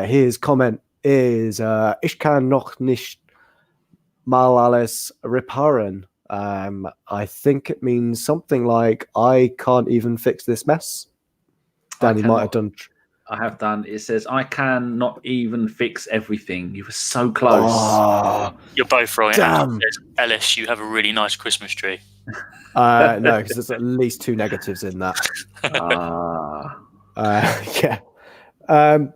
His comment is Ich kann noch nicht mal alles reparieren. I think it means something like I can't even fix this mess. Danny might have done. I have done. It says I can not even fix everything. You were so close. Oh, you're both right. Damn. Ellis, you have a really nice Christmas tree. No, because there's at least 2 negatives in that. Yeah.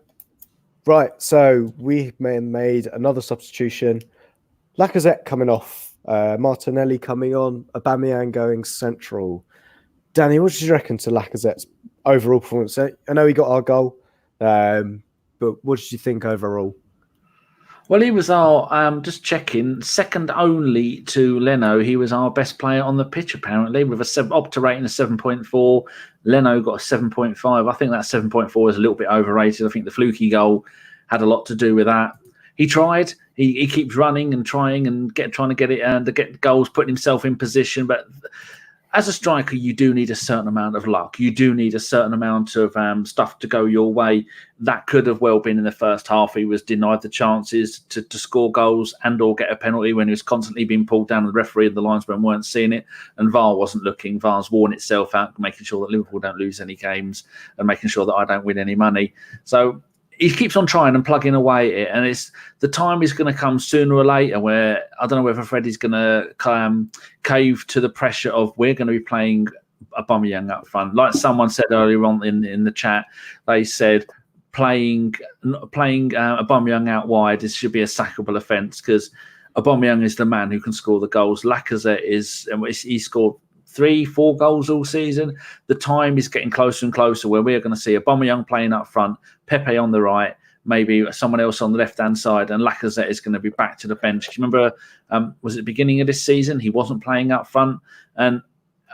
Right, so we made another substitution. Lacazette coming off, Martinelli coming on, Aubameyang going central. Danny, what did you reckon to Lacazette's overall performance? I know he got our goal, but what did you think overall? Well, he was our, just checking, second only to Leno. He was our best player on the pitch, apparently, with a Opta rating of 7.4. Leno got a 7.5. I think that 7.4 is a little bit overrated. I think the fluky goal had a lot to do with that. He tried. He keeps running and trying and trying to get it and to get goals, putting himself in position. But as a striker, you do need a certain amount of luck. You do need a certain amount of stuff to go your way. That could have well been in the first half. He was denied the chances to score goals and or get a penalty when he was constantly being pulled down. The referee and the linesman weren't seeing it. And VAR wasn't looking. VAR's worn itself out, making sure that Liverpool don't lose any games and making sure that I don't win any money. So he keeps on trying and plugging away at it, and it's the time is going to come sooner or later where I don't know whether Freddie's going to cave to the pressure of we're going to be playing Aubameyang up front. Like someone said earlier on in the chat, they said playing Aubameyang out wide should be a sackable offence because Aubameyang is the man who can score the goals. Lacazette he scored 3-4 goals all season. The time is getting closer and closer where we're going to see Aubameyang playing up front, Pepe on the right, maybe someone else on the left-hand side, and Lacazette is going to be back to the bench. Do you remember, was it the beginning of this season? He wasn't playing up front. And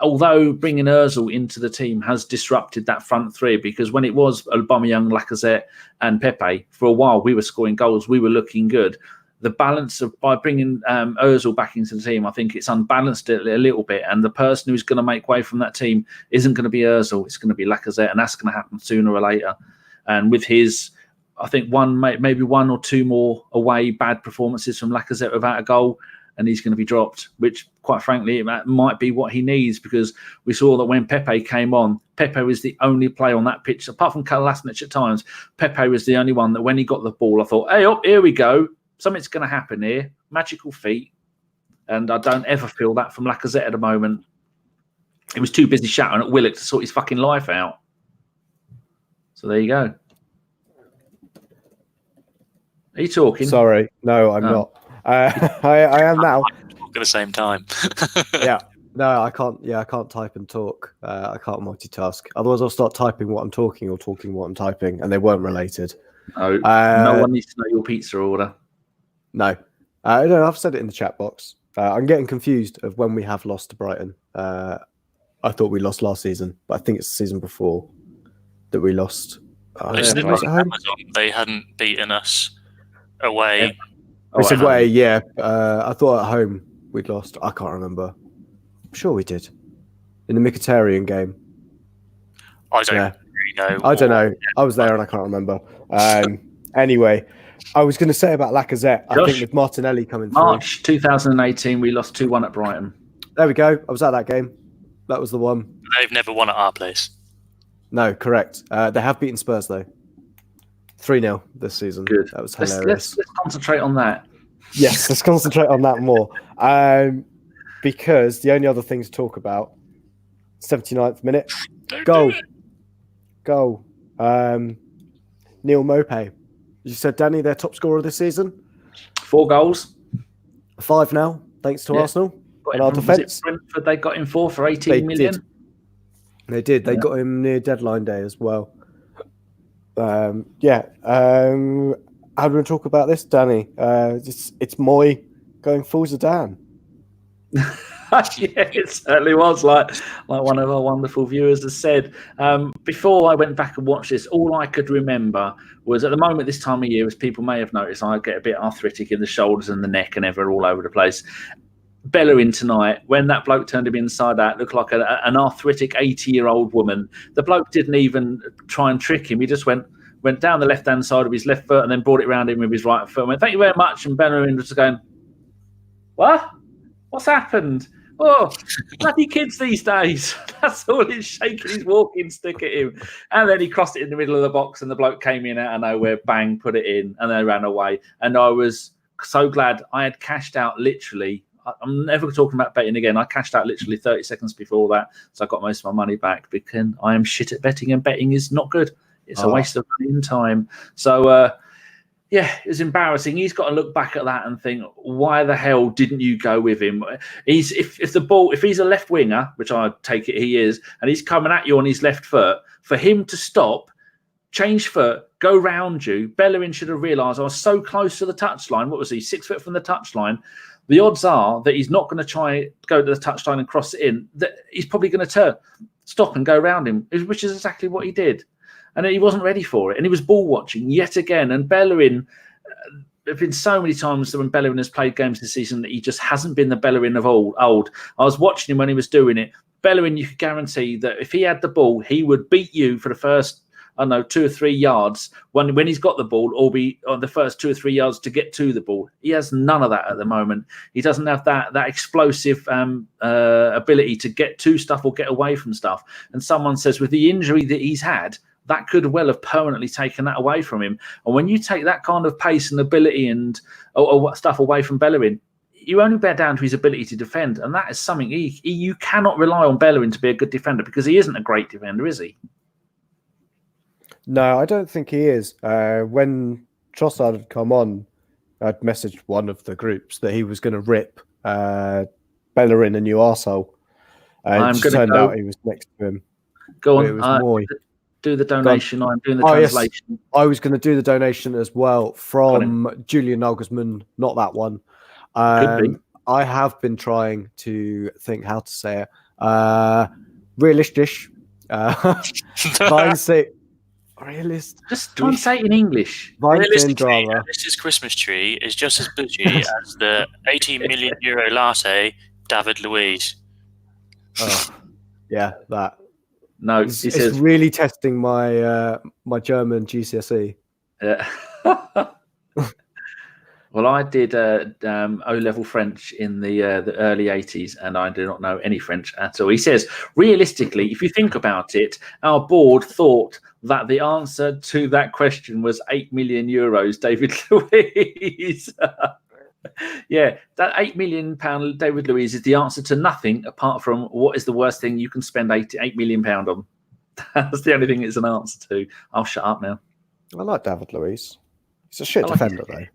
although bringing Ozil into the team has disrupted that front three, because when it was Aubameyang, Lacazette and Pepe, for a while we were scoring goals, we were looking good. The balance of by bringing Ozil back into the team, I think it's unbalanced it a little bit. And the person who's going to make way from that team isn't going to be Ozil. It's going to be Lacazette, and that's going to happen sooner or later. And with his, I think maybe 1 or 2 more away bad performances from Lacazette without a goal, and he's going to be dropped, which quite frankly, it might be what he needs, because we saw that when Pepe came on, Pepe was the only player on that pitch, apart from Kolasinac at times, Pepe was the only one that when he got the ball, I thought, hey, up, here we go. Something's going to happen here. Magical feet. And I don't ever feel that from Lacazette at the moment. He was too busy shouting at Willock to sort his fucking life out. So there you go. Are you talking? Sorry. No, I'm not. I am now. At the same time. Yeah. No, I can't. Yeah, I can't type and talk. I can't multitask. Otherwise, I'll start typing what I'm talking or talking what I'm typing, and they weren't related. No, no one needs to know your pizza order. No. No, I've said it in the chat box. I'm getting confused of when we have lost to Brighton. I thought we lost last season, but I think it's the season before that we lost. They hadn't beaten us away. It's away, yeah. I thought at home we'd lost. I can't remember. I'm sure we did. In the Mkhitaryan game. I don't really know. I don't know. I was there and I can't remember. Anyway, I was going to say about Lacazette, Josh, I think with Martinelli coming through. March 2018, we lost 2-1 at Brighton. There we go. I was at that game. That was the one. They've never won at our place. No, correct. They have beaten Spurs, though. 3-0 this season. Good. That was hilarious. Let's concentrate on that. Yes, let's concentrate on that more. Because the only other thing to talk about, 79th minute, goal. Neil Maupay. You said, Danny, their top scorer this season? 4 goals. 5 now, thanks to Arsenal and our defence. Brentford, they got him for 18 million. They did. They got him near deadline day as well. How do we want to talk about this, Danny? It's Moy going full Zidane. Yeah, it certainly was. Like one of our wonderful viewers has said. Before I went back and watched this, all I could remember was at the moment this time of year, as people may have noticed, I get a bit arthritic in the shoulders and the neck and ever all over the place. Bellerin tonight, when that bloke turned him inside out, looked like an arthritic 80-year-old woman. The bloke didn't even try and trick him. He just went down the left-hand side of his left foot and then brought it round him with his right foot and went, thank you very much. And Bellerin was going, what? What's happened? Oh, bloody kids these days. That's all. He's shaking his walking stick at him. And then he crossed it in the middle of the box and the bloke came in out of nowhere, bang, put it in, and they ran away. And I was so glad I had cashed out literally. I'm never talking about betting again. I cashed out literally 30 seconds before that. So I got most of my money back because I am shit at betting and betting is not good. It's a waste of money and time. So, yeah, it was embarrassing. He's got to look back at that and think, why the hell didn't you go with him? If he's a left winger, which I take it he is, and he's coming at you on his left foot, for him to stop, change foot, go round you, Bellerin should have realised I was so close to the touchline. What was he, 6 foot from the touchline? The odds are that he's not going to try go to the touchline and cross it in. That he's probably going to stop and go around him, which is exactly what he did. And he wasn't ready for it. And he was ball watching yet again. And Bellerin, there have been so many times that when Bellerin has played games this season that he just hasn't been the Bellerin of old. I was watching him when he was doing it. Bellerin, you could guarantee that if he had the ball, he would beat you for the first, 2 or 3 yards when he's got the ball, or be on the first 2 or 3 yards to get to the ball. He has none of that at the moment. He doesn't have that explosive ability to get to stuff or get away from stuff. And someone says with the injury that he's had, that could well have permanently taken that away from him. And when you take that kind of pace and ability and or stuff away from Bellerin, you only bear down to his ability to defend. And that is something you cannot rely on Bellerin to be a good defender, because he isn't a great defender, is he? No, I don't think he is. When Trossard had come on, I'd messaged one of the groups that he was going to rip Bellerin a new arsehole. And it turned out he was next to him. Go on. It was Moy. Do the donation. I'm doing the translation. Yes. I was going to do the donation as well from Julian Nagelsmann, not that one. Could be. I have been trying to think how to say it. Realistic. Realist. Just try and say it in English. Realistically, Alice's Christmas tree is just as bougie as the 18 million euro latte David Luiz. Oh, yeah, that. No, it's really testing my my German GCSE. Yeah. Well, I did O-level French in the early 80s, and I do not know any French at all. He says, realistically, if you think about it, our board thought that the answer to that question was 8 million euros, David Luiz. Yeah, that £8 million David Luiz is the answer to nothing apart from what is the worst thing you can spend £8 million on. That's the only thing it's an answer to. I'll shut up now. I like David Luiz. He's a shit defender, though.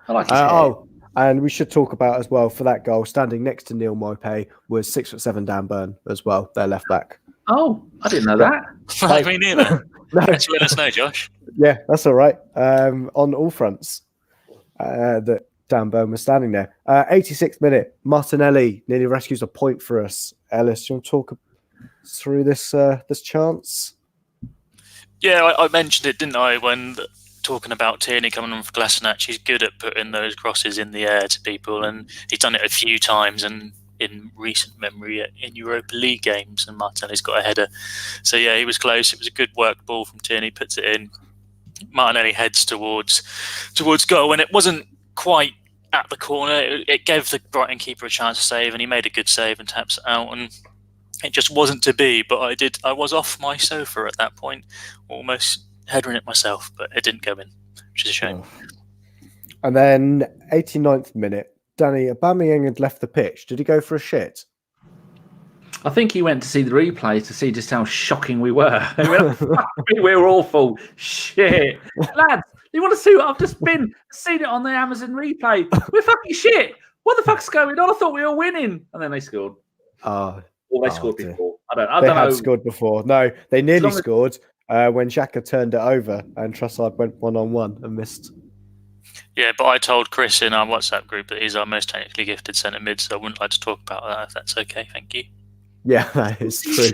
I like his hair. And we should talk about as well, for that goal, standing next to Neil Maupay was 6'7" Dan Burn as well, their left back. Oh, I didn't know that. Me neither. No. Thanks for letting us know, Josh. Yeah, that's all right. On all fronts, that Dan Burn was standing there. 86th minute, Martinelli nearly rescues a point for us. Ellis, do you want to talk through this chance? Yeah, I mentioned it, didn't I, when talking about Tierney coming on for Kolasinac. He's good at putting those crosses in the air to people, and he's done it a few times and in recent memory in Europa League games, and Martinelli's got a header. So yeah, he was close. It was a good worked ball from Tierney, puts it in. Martinelli heads towards goal, and it wasn't quite at the corner. It gave the Brighton keeper a chance to save, and he made a good save and taps it out, and it just wasn't to be. But I was off my sofa at that point, almost headering it myself, but it didn't go in, which is a shame. And then 89th minute, Danny, Aubameyang had left the pitch. Did he go for a shit? I think he went to see the replay to see just how shocking we were. We were awful. Shit. Lads, you want to see what I've just been? Seen it on the Amazon replay. We're fucking shit. What the fuck's going on? I thought we were winning. And then they scored. Or they scored before. I don't know. They had scored before. No, they nearly scored when Xhaka turned it over and Trossard went 1-on-1 and missed. Yeah, but I told Chris in our WhatsApp group that he's our most technically gifted centre mid, so I wouldn't like to talk about that if that's okay. Thank you. Yeah, that is true.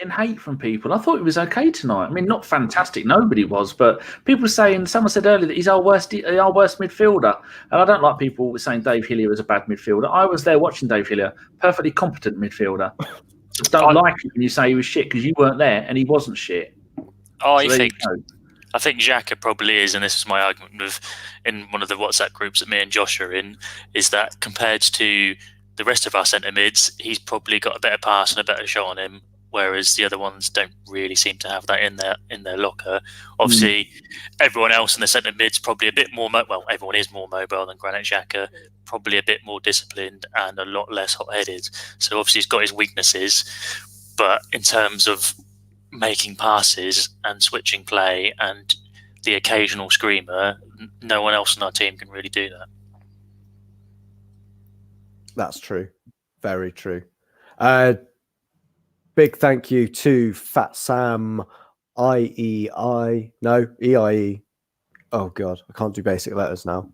And hate from people. I thought it was okay tonight. I mean, not fantastic. Nobody was, but people saying. Someone said earlier that he's our worst midfielder, and I don't like people saying Dave Hillier is a bad midfielder. I was there watching Dave Hillier, perfectly competent midfielder. Just don't like it when you say he was shit because you weren't there and he wasn't shit. I think Xhaka probably is, and this is my argument in one of the WhatsApp groups that me and Josh are in, is that compared to the rest of our centre mids, he's probably got a better pass and a better shot on him, whereas the other ones don't really seem to have that in their locker. Obviously, everyone else in the centre mid's probably a bit more everyone is more mobile than Granit Xhaka, probably a bit more disciplined and a lot less hot-headed. So obviously he's got his weaknesses, but in terms of making passes and switching play and the occasional screamer, no one else on our team can really do that. That's true. Very true. Big thank you to Fat Sam EIE. Oh, God. I can't do basic letters now.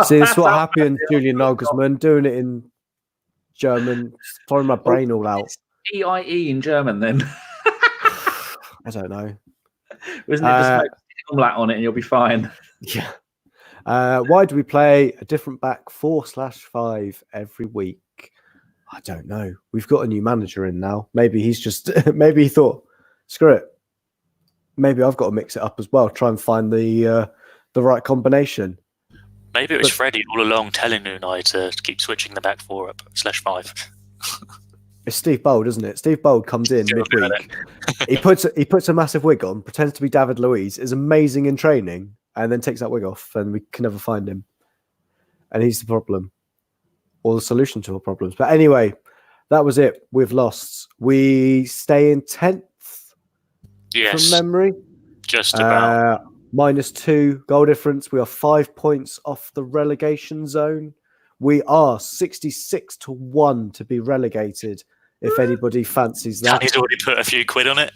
See, this is what happened, Julian Nagelsmann, doing it in German, throwing my brain all out. EIE in German, then. I don't know. Wasn't it just like omelette on it and you'll be fine? Yeah. Why do we play a different back 4/5 every week? I don't know. We've got a new manager in now. Maybe he's just maybe he thought, screw it. Maybe I've got to mix it up as well. Try and find the right combination. Maybe it was Freddie all along telling Unai to keep switching the back 4/5. It's Steve Bold, isn't it? Steve Bold comes in midweek. he puts a massive wig on, pretends to be David Luiz, is amazing in training, and then takes that wig off, and we can never find him. And he's the problem, or the solution to our problems. But anyway, that was it. We've lost. We stay in 10th from memory. Just about. -2 goal difference. We are 5 points off the relegation zone. We are 66-1 to be relegated. If anybody fancies that, Danny's already put a few quid on it.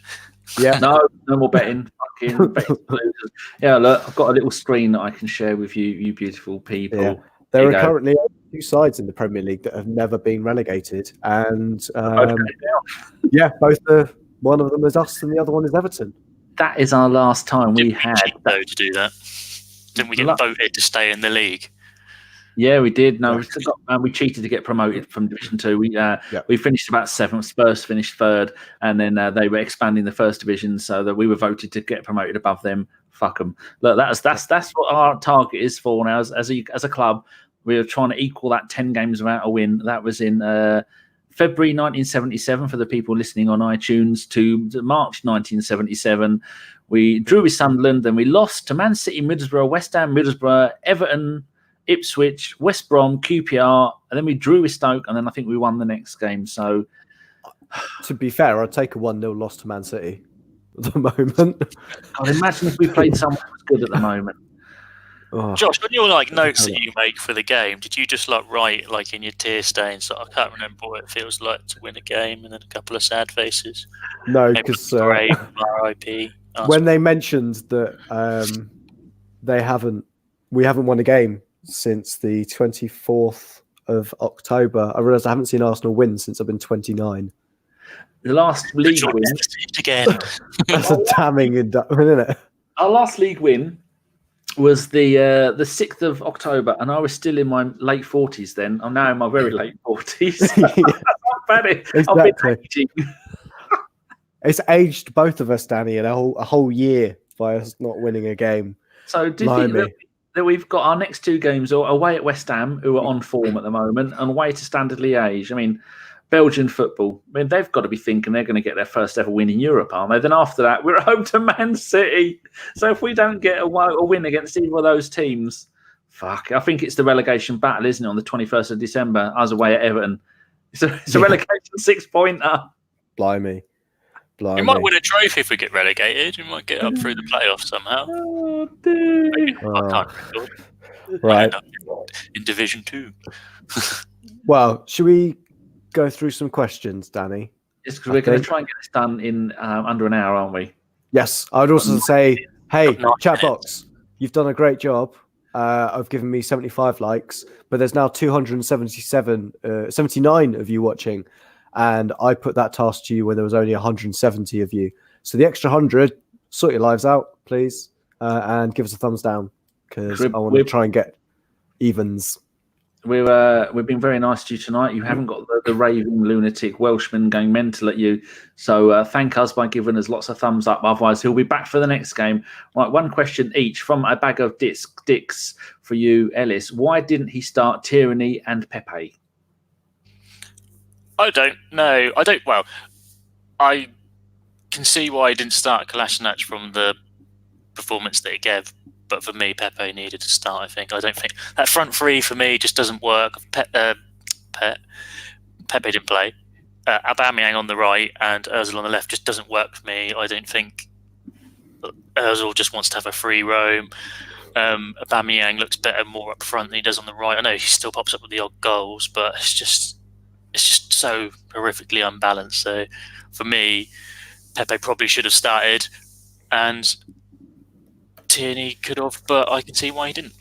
Yeah, no more betting. Fucking betting. Yeah, look, I've got a little screen that I can share with you, you beautiful people. Yeah. There are currently 2 sides in the Premier League that have never been relegated, and one of them is us, and the other one is Everton. That is our last time we had to do that. Didn't we get voted to stay in the league? Yeah, we did. No, we cheated to get promoted from Division 2. We finished about 7th. Spurs finished 3rd, and then they were expanding the 1st division, so that we were voted to get promoted above them. Fuck them. Look, that's what our target is for now as a club. We were trying to equal that 10 games without a win. That was in February 1977 for the people listening on iTunes to March 1977. We drew with Sunderland, then we lost to Man City, Middlesbrough, West Ham, Middlesbrough, Everton, Ipswich, West Brom, QPR, and then we drew with Stoke, and then I think we won the next game. So, to be fair, I'd take a 1-0 loss to Man City at the moment. I'd imagine if we played someone who was good at the moment. Oh. Josh, when your notes that you make for the game, did you just write in your tear stains? I can't remember what it feels like to win a game, and then a couple of sad faces. No, because RIP. When they mentioned that we haven't won a game since the 24th of October, I realised I haven't seen Arsenal win since I've been 29. The last league win again. That's a damning indictment, isn't it? Our last league win was the 6th of October, and I was still in my late 40s then. I'm now in my very late 40s. I've been aging. It's aged both of us, Danny, in a whole year by us not winning a game. So do you think that we've got our next two games away at West Ham, who are on form at the moment, and away to Standard Liège? I mean, Belgian football, they've got to be thinking they're going to get their first ever win in Europe, aren't they? Then after that, we're at home to Man City. So if we don't get a win against either of those teams, fuck. I think it's the relegation battle, isn't it, on the 21st of December, us away at Everton. It's a relegation 6-pointer. Blimey. We might win a trophy if we get relegated. We might get up through the playoffs somehow. Oh, dude. I can't record. Right. In Division 2. Well, should we go through some questions, Danny? It's because we're going to try and get this done in under an hour, aren't we? Yes. I would also say, hey, chat box, you've done a great job of giving me 75 likes, but there's now 79 of you watching. And I put that task to you when there was only 170 of you. So the extra 100, sort your lives out, please, and give us a thumbs down, because I want to try and get evens. We've been very nice to you tonight. You haven't got the raving lunatic Welshman going mental at you. So thank us by giving us lots of thumbs up. Otherwise, he'll be back for the next game. Right, one question each from a bag of dicks for you, Ellis. Why didn't he start Tierney and Pepe? I don't know. Well, I can see why he didn't start Kolasinac from the performance that he gave. But for me, Pepe needed to start, I think. I don't think that front three for me just doesn't work. Pepe didn't play. Aubameyang on the right and Ozil on the left just doesn't work for me. I don't think Ozil just wants to have a free roam. Aubameyang looks better more up front than he does on the right. I know he still pops up with the odd goals, but it's just so horrifically unbalanced. So for me, Pepe probably should have started, and Tierney could have, but I can see why he didn't.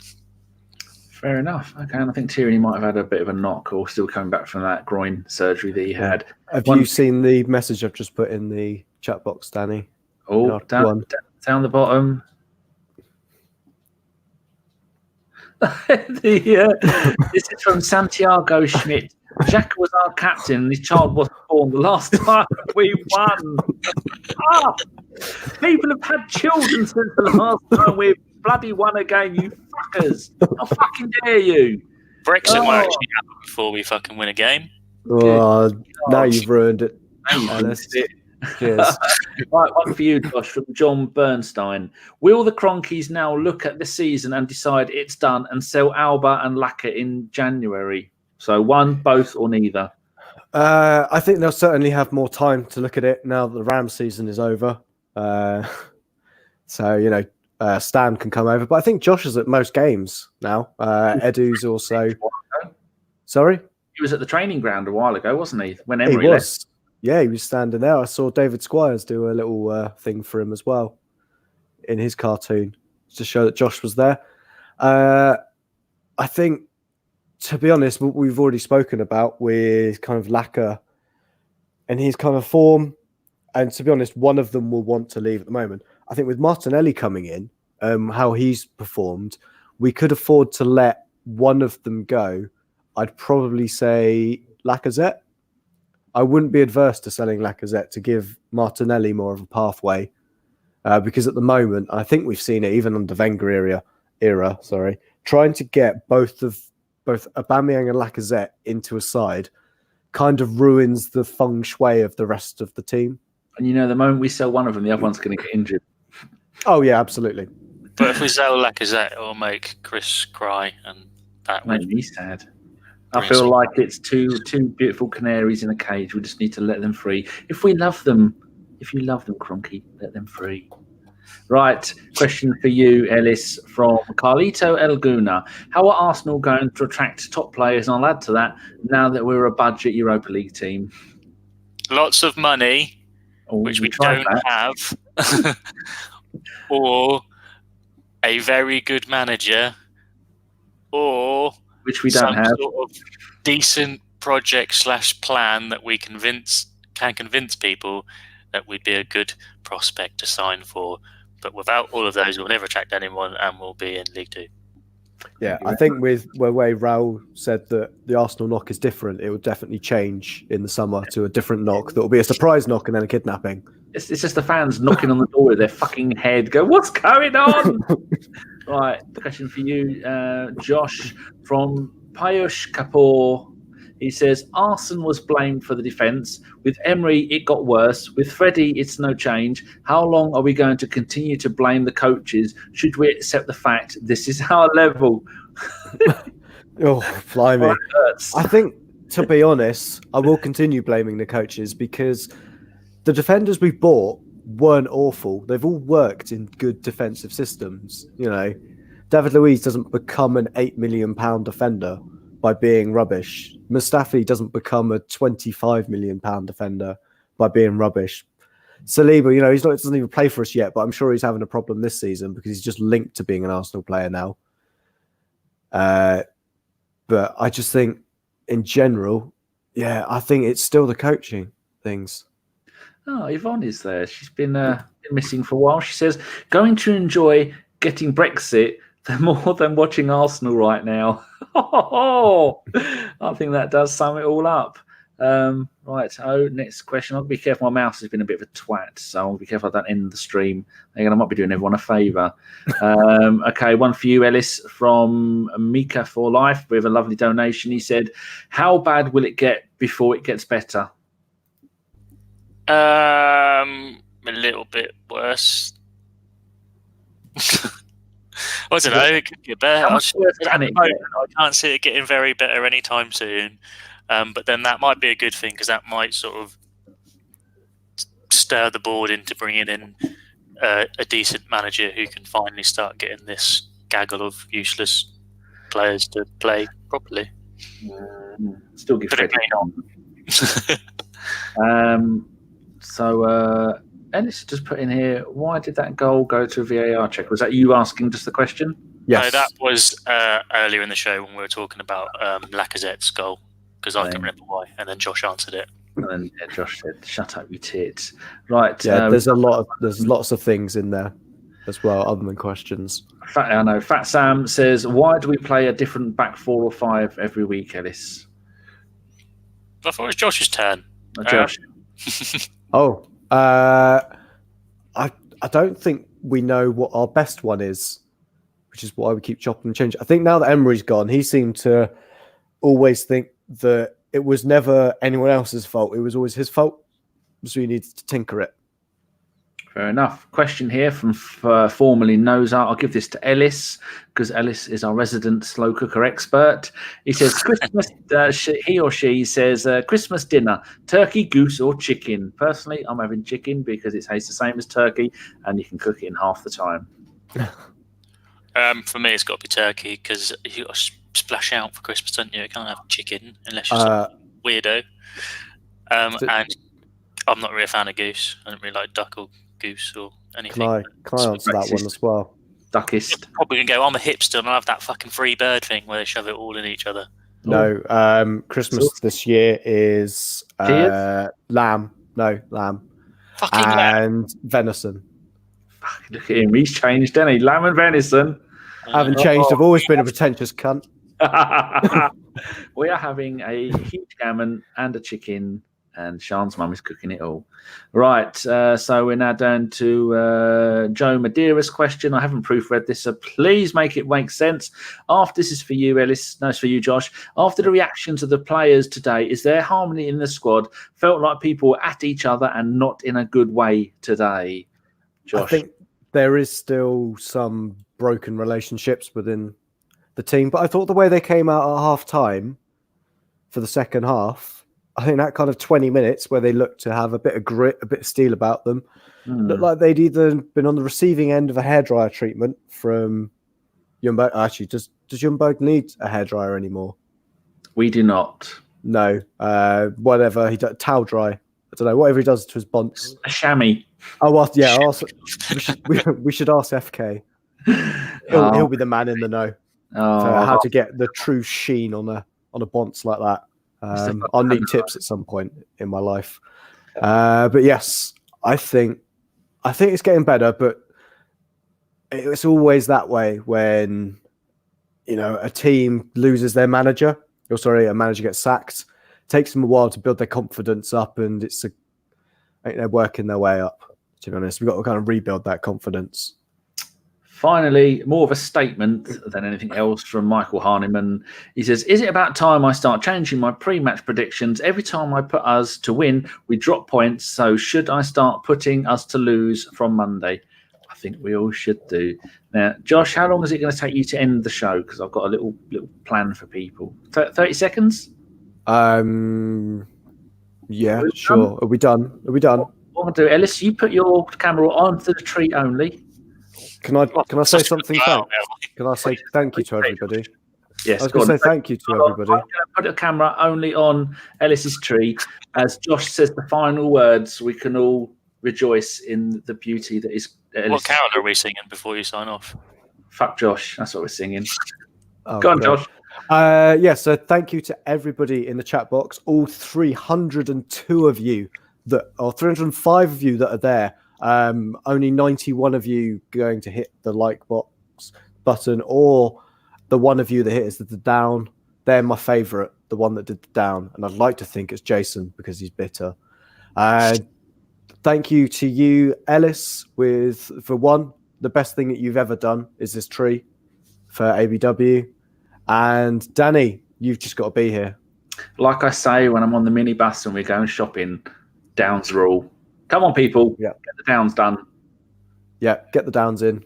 Fair enough. Okay, and I think Tierney might have had a bit of a knock, or still coming back from that groin surgery that he had. Have you seen the message I've just put in the chat box, Danny? Oh, down the bottom. This is from Santiago Schmidt. Xhaka was our captain and his child was born the last time we won. People have had children since the last time we bloody won a game, you fuckers. How fucking dare you? Brexit might actually happen before we fucking win a game. Oh, now you've ruined it. Cheers. Right, one for you, Josh, from John Bernstein. Will the Cronkies now look at the season and decide it's done and sell Alba and Lacazette in January? So one, both, or neither? I think they'll certainly have more time to look at it now that the Rams season is over. So, Stan can come over. But I think Josh is at most games now. Edu's also... Sorry? He was at the training ground a while ago, wasn't he? When Emery left. Yeah, he was standing there. I saw David Squires do a little thing for him as well in his cartoon to show that Josh was there. I think, to be honest, what we've already spoken about with kind of Lacazette and his kind of form, and to be honest, one of them will want to leave at the moment. I think with Martinelli coming in, how he's performed, we could afford to let one of them go. I'd probably say Lacazette. I wouldn't be adverse to selling Lacazette to give Martinelli more of a pathway, because at the moment, I think we've seen it even under Wenger era, trying to get both of both Aubameyang and Lacazette into a side kind of ruins the feng shui of the rest of the team. And the moment we sell one of them, the other one's going to get injured. Oh, yeah, absolutely. But if we sell Lacazette, it'll make Chris cry, and that Make would me sad. I feel like it's two beautiful canaries in a cage. We just need to let them free. If you love them, Cronky, let them free. Right, question for you, Ellis, from Carlito Elguna. How are Arsenal going to attract top players? And I'll add to that, now that we're a budget Europa League team. lots of money, which we don't have, or a very good manager, or which we don't have. Sort of decent project / plan that we can convince people that we'd be a good prospect to sign for. But without all of those, we'll never attract anyone, and we'll be in League Two. Yeah, I think with the way Raul said that the Arsenal knock is different, it will definitely change in the summer to a different knock that will be a surprise knock and then a kidnapping. It's just the fans knocking on the door with their fucking head, go, what's going on? Right, question for you, Josh, from Payush Kapoor. He says, Arsene was blamed for the defence. With Emery, it got worse. With Freddie, it's no change. How long are we going to continue to blame the coaches? Should we accept the fact this is our level? Oh, blimey. I think, to be honest, I will continue blaming the coaches because the defenders we bought weren't awful. They've all worked in good defensive systems. David Luiz doesn't become an £8 million defender by being rubbish. Mustafi doesn't become a £25 million defender by being rubbish. Saliba, doesn't even play for us yet, but I'm sure he's having a problem this season because he's just linked to being an Arsenal player now. But I just think, in general, I think it's still the coaching things. Oh, Yvonne is there. She's been missing for a while. She says, going to enjoy getting Brexit more than watching Arsenal right now. I think that does sum it all up. Right. Next question. I'll be careful. My mouse has been a bit of a twat, so I'll be careful I don't end the stream. Again, I might be doing everyone a favour. Okay, one for you, Ellis, from Mika for Life with a lovely donation. He said, how bad will it get before it gets better? A little bit worse. I don't know. It could get better. I can't see it getting very better anytime soon. But then that might be a good thing because that might sort of stir the board into bringing in a decent manager who can finally start getting this gaggle of useless players to play properly. Still give credit on. So Ellis just put in here, why did that goal go to a VAR check? Was that you asking just the question? Yes. No, that was earlier in the show when we were talking about Lacazette's goal, because I can remember why, and then Josh answered it. And then Josh said, shut up, you tits. Right. Yeah, there's lots of things in there as well, other than questions. I know. Fat Sam says, why do we play a different back 4 or 5 every week, Ellis? I thought it was Josh's turn. Josh. I don't think we know what our best one is, which is why we keep chopping and changing. I think now that Emery's gone, he seemed to always think that it was never anyone else's fault. It was always his fault. So he needs to tinker it. Fair enough. Question here from formerly Noza. I'll give this to Ellis because Ellis is our resident slow cooker expert. He says, Christmas, he or she says, Christmas dinner, turkey, goose or chicken. Personally, I'm having chicken because it tastes the same as turkey and you can cook it in half the time. For me, it's got to be turkey because you got to splash out for Christmas, don't you? You can't have chicken unless you're some weirdo. And I'm not really a fan of goose. I don't really like duck or goose or anything. Can I answer that one as well? Duckist. Probably going to go, I'm a hipster and I'll have that fucking free bird thing where they shove it all in each other. No, Christmas this year is lamb. No, lamb. Fucking and venison. Fuck, look at him. He's changed, hasn't he? Lamb and venison. I haven't changed. I've always been a pretentious cunt. We are having a huge gammon and a chicken And Sean's mum is cooking it all. Right, so we're now down to Joe Madeira's question. I haven't proofread this, so please make it make sense. This is for you, Ellis. No, it's for you, Josh. After the reactions of the players today, is there harmony in the squad? Felt like people were at each other and not in a good way today. Josh? I think there is still some broken relationships within the team, but I thought the way they came out at half-time for the second half, I think that kind of 20 minutes where they looked to have a bit of grit, a bit of steel about them, looked like they'd either been on the receiving end of a hairdryer treatment from Ljungberg. Actually, does Ljungberg need a hairdryer anymore? We do not. No. Whatever. He does, towel dry. I don't know. Whatever he does to his bonds. A chamois. Oh, well, yeah. We should ask FK. He'll be the man in the know for how to get the true sheen on a bonce like that. I'll need tips at some point in my life. But yes, I think it's getting better, but it's always that way when, a team loses their manager, a manager gets sacked. It takes them a while to build their confidence up, and I think they're working their way up, to be honest. We've got to kind of rebuild that confidence. Finally, more of a statement than anything else from Michael Hahnemann. He says, is it about time I start changing my pre-match predictions? Every time I put us to win, we drop points. So should I start putting us to lose from Monday? I think we all should do. Now, Josh, how long is it going to take you to end the show? Because I've got a little plan for people. 30 seconds? Yeah, sure. Are we done? What I'm going to do, Ellis, you put your camera onto the tree only. Can I say something? Can I say thank you to everybody? Yes. I was going to say thank you to everybody. I'm going to put a camera only on Ellis's tree. As Josh says the final words, we can all rejoice in the beauty that is Ellis. What carol are we singing before you sign off? Fuck Josh. That's what we're singing. Oh, go on, Josh. So thank you to everybody in the chat box, all 302 of you, 305 of you that are there. Only 91 of you going to hit the like box button, or the one of you that hit the down. They're my favourite, the one that did the down, and I'd like to think it's Jason because he's bitter. Thank you to you, Ellis, for one, the best thing that you've ever done is this tree for ABW, and Danny, you've just got to be here. Like I say, when I'm on the minibus and we're going shopping, downs rule. Come on, people. Yeah. Get the downs done. Yeah, get the downs in.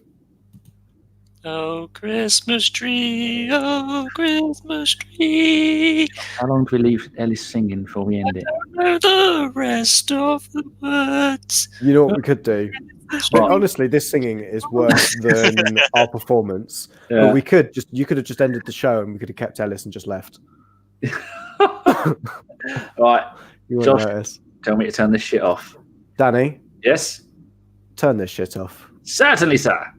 Oh, Christmas tree. Oh, Christmas tree. How long do we leave Ellis singing before we end it? I don't know the rest of the words. You know what we could do? Honestly, this singing is worse than our performance. Yeah. But you could have just ended the show and we could have kept Ellis and just left. Right. You won't Josh, notice. tell me to turn this shit off. Danny? Yes? Turn this shit off. Certainly, sir.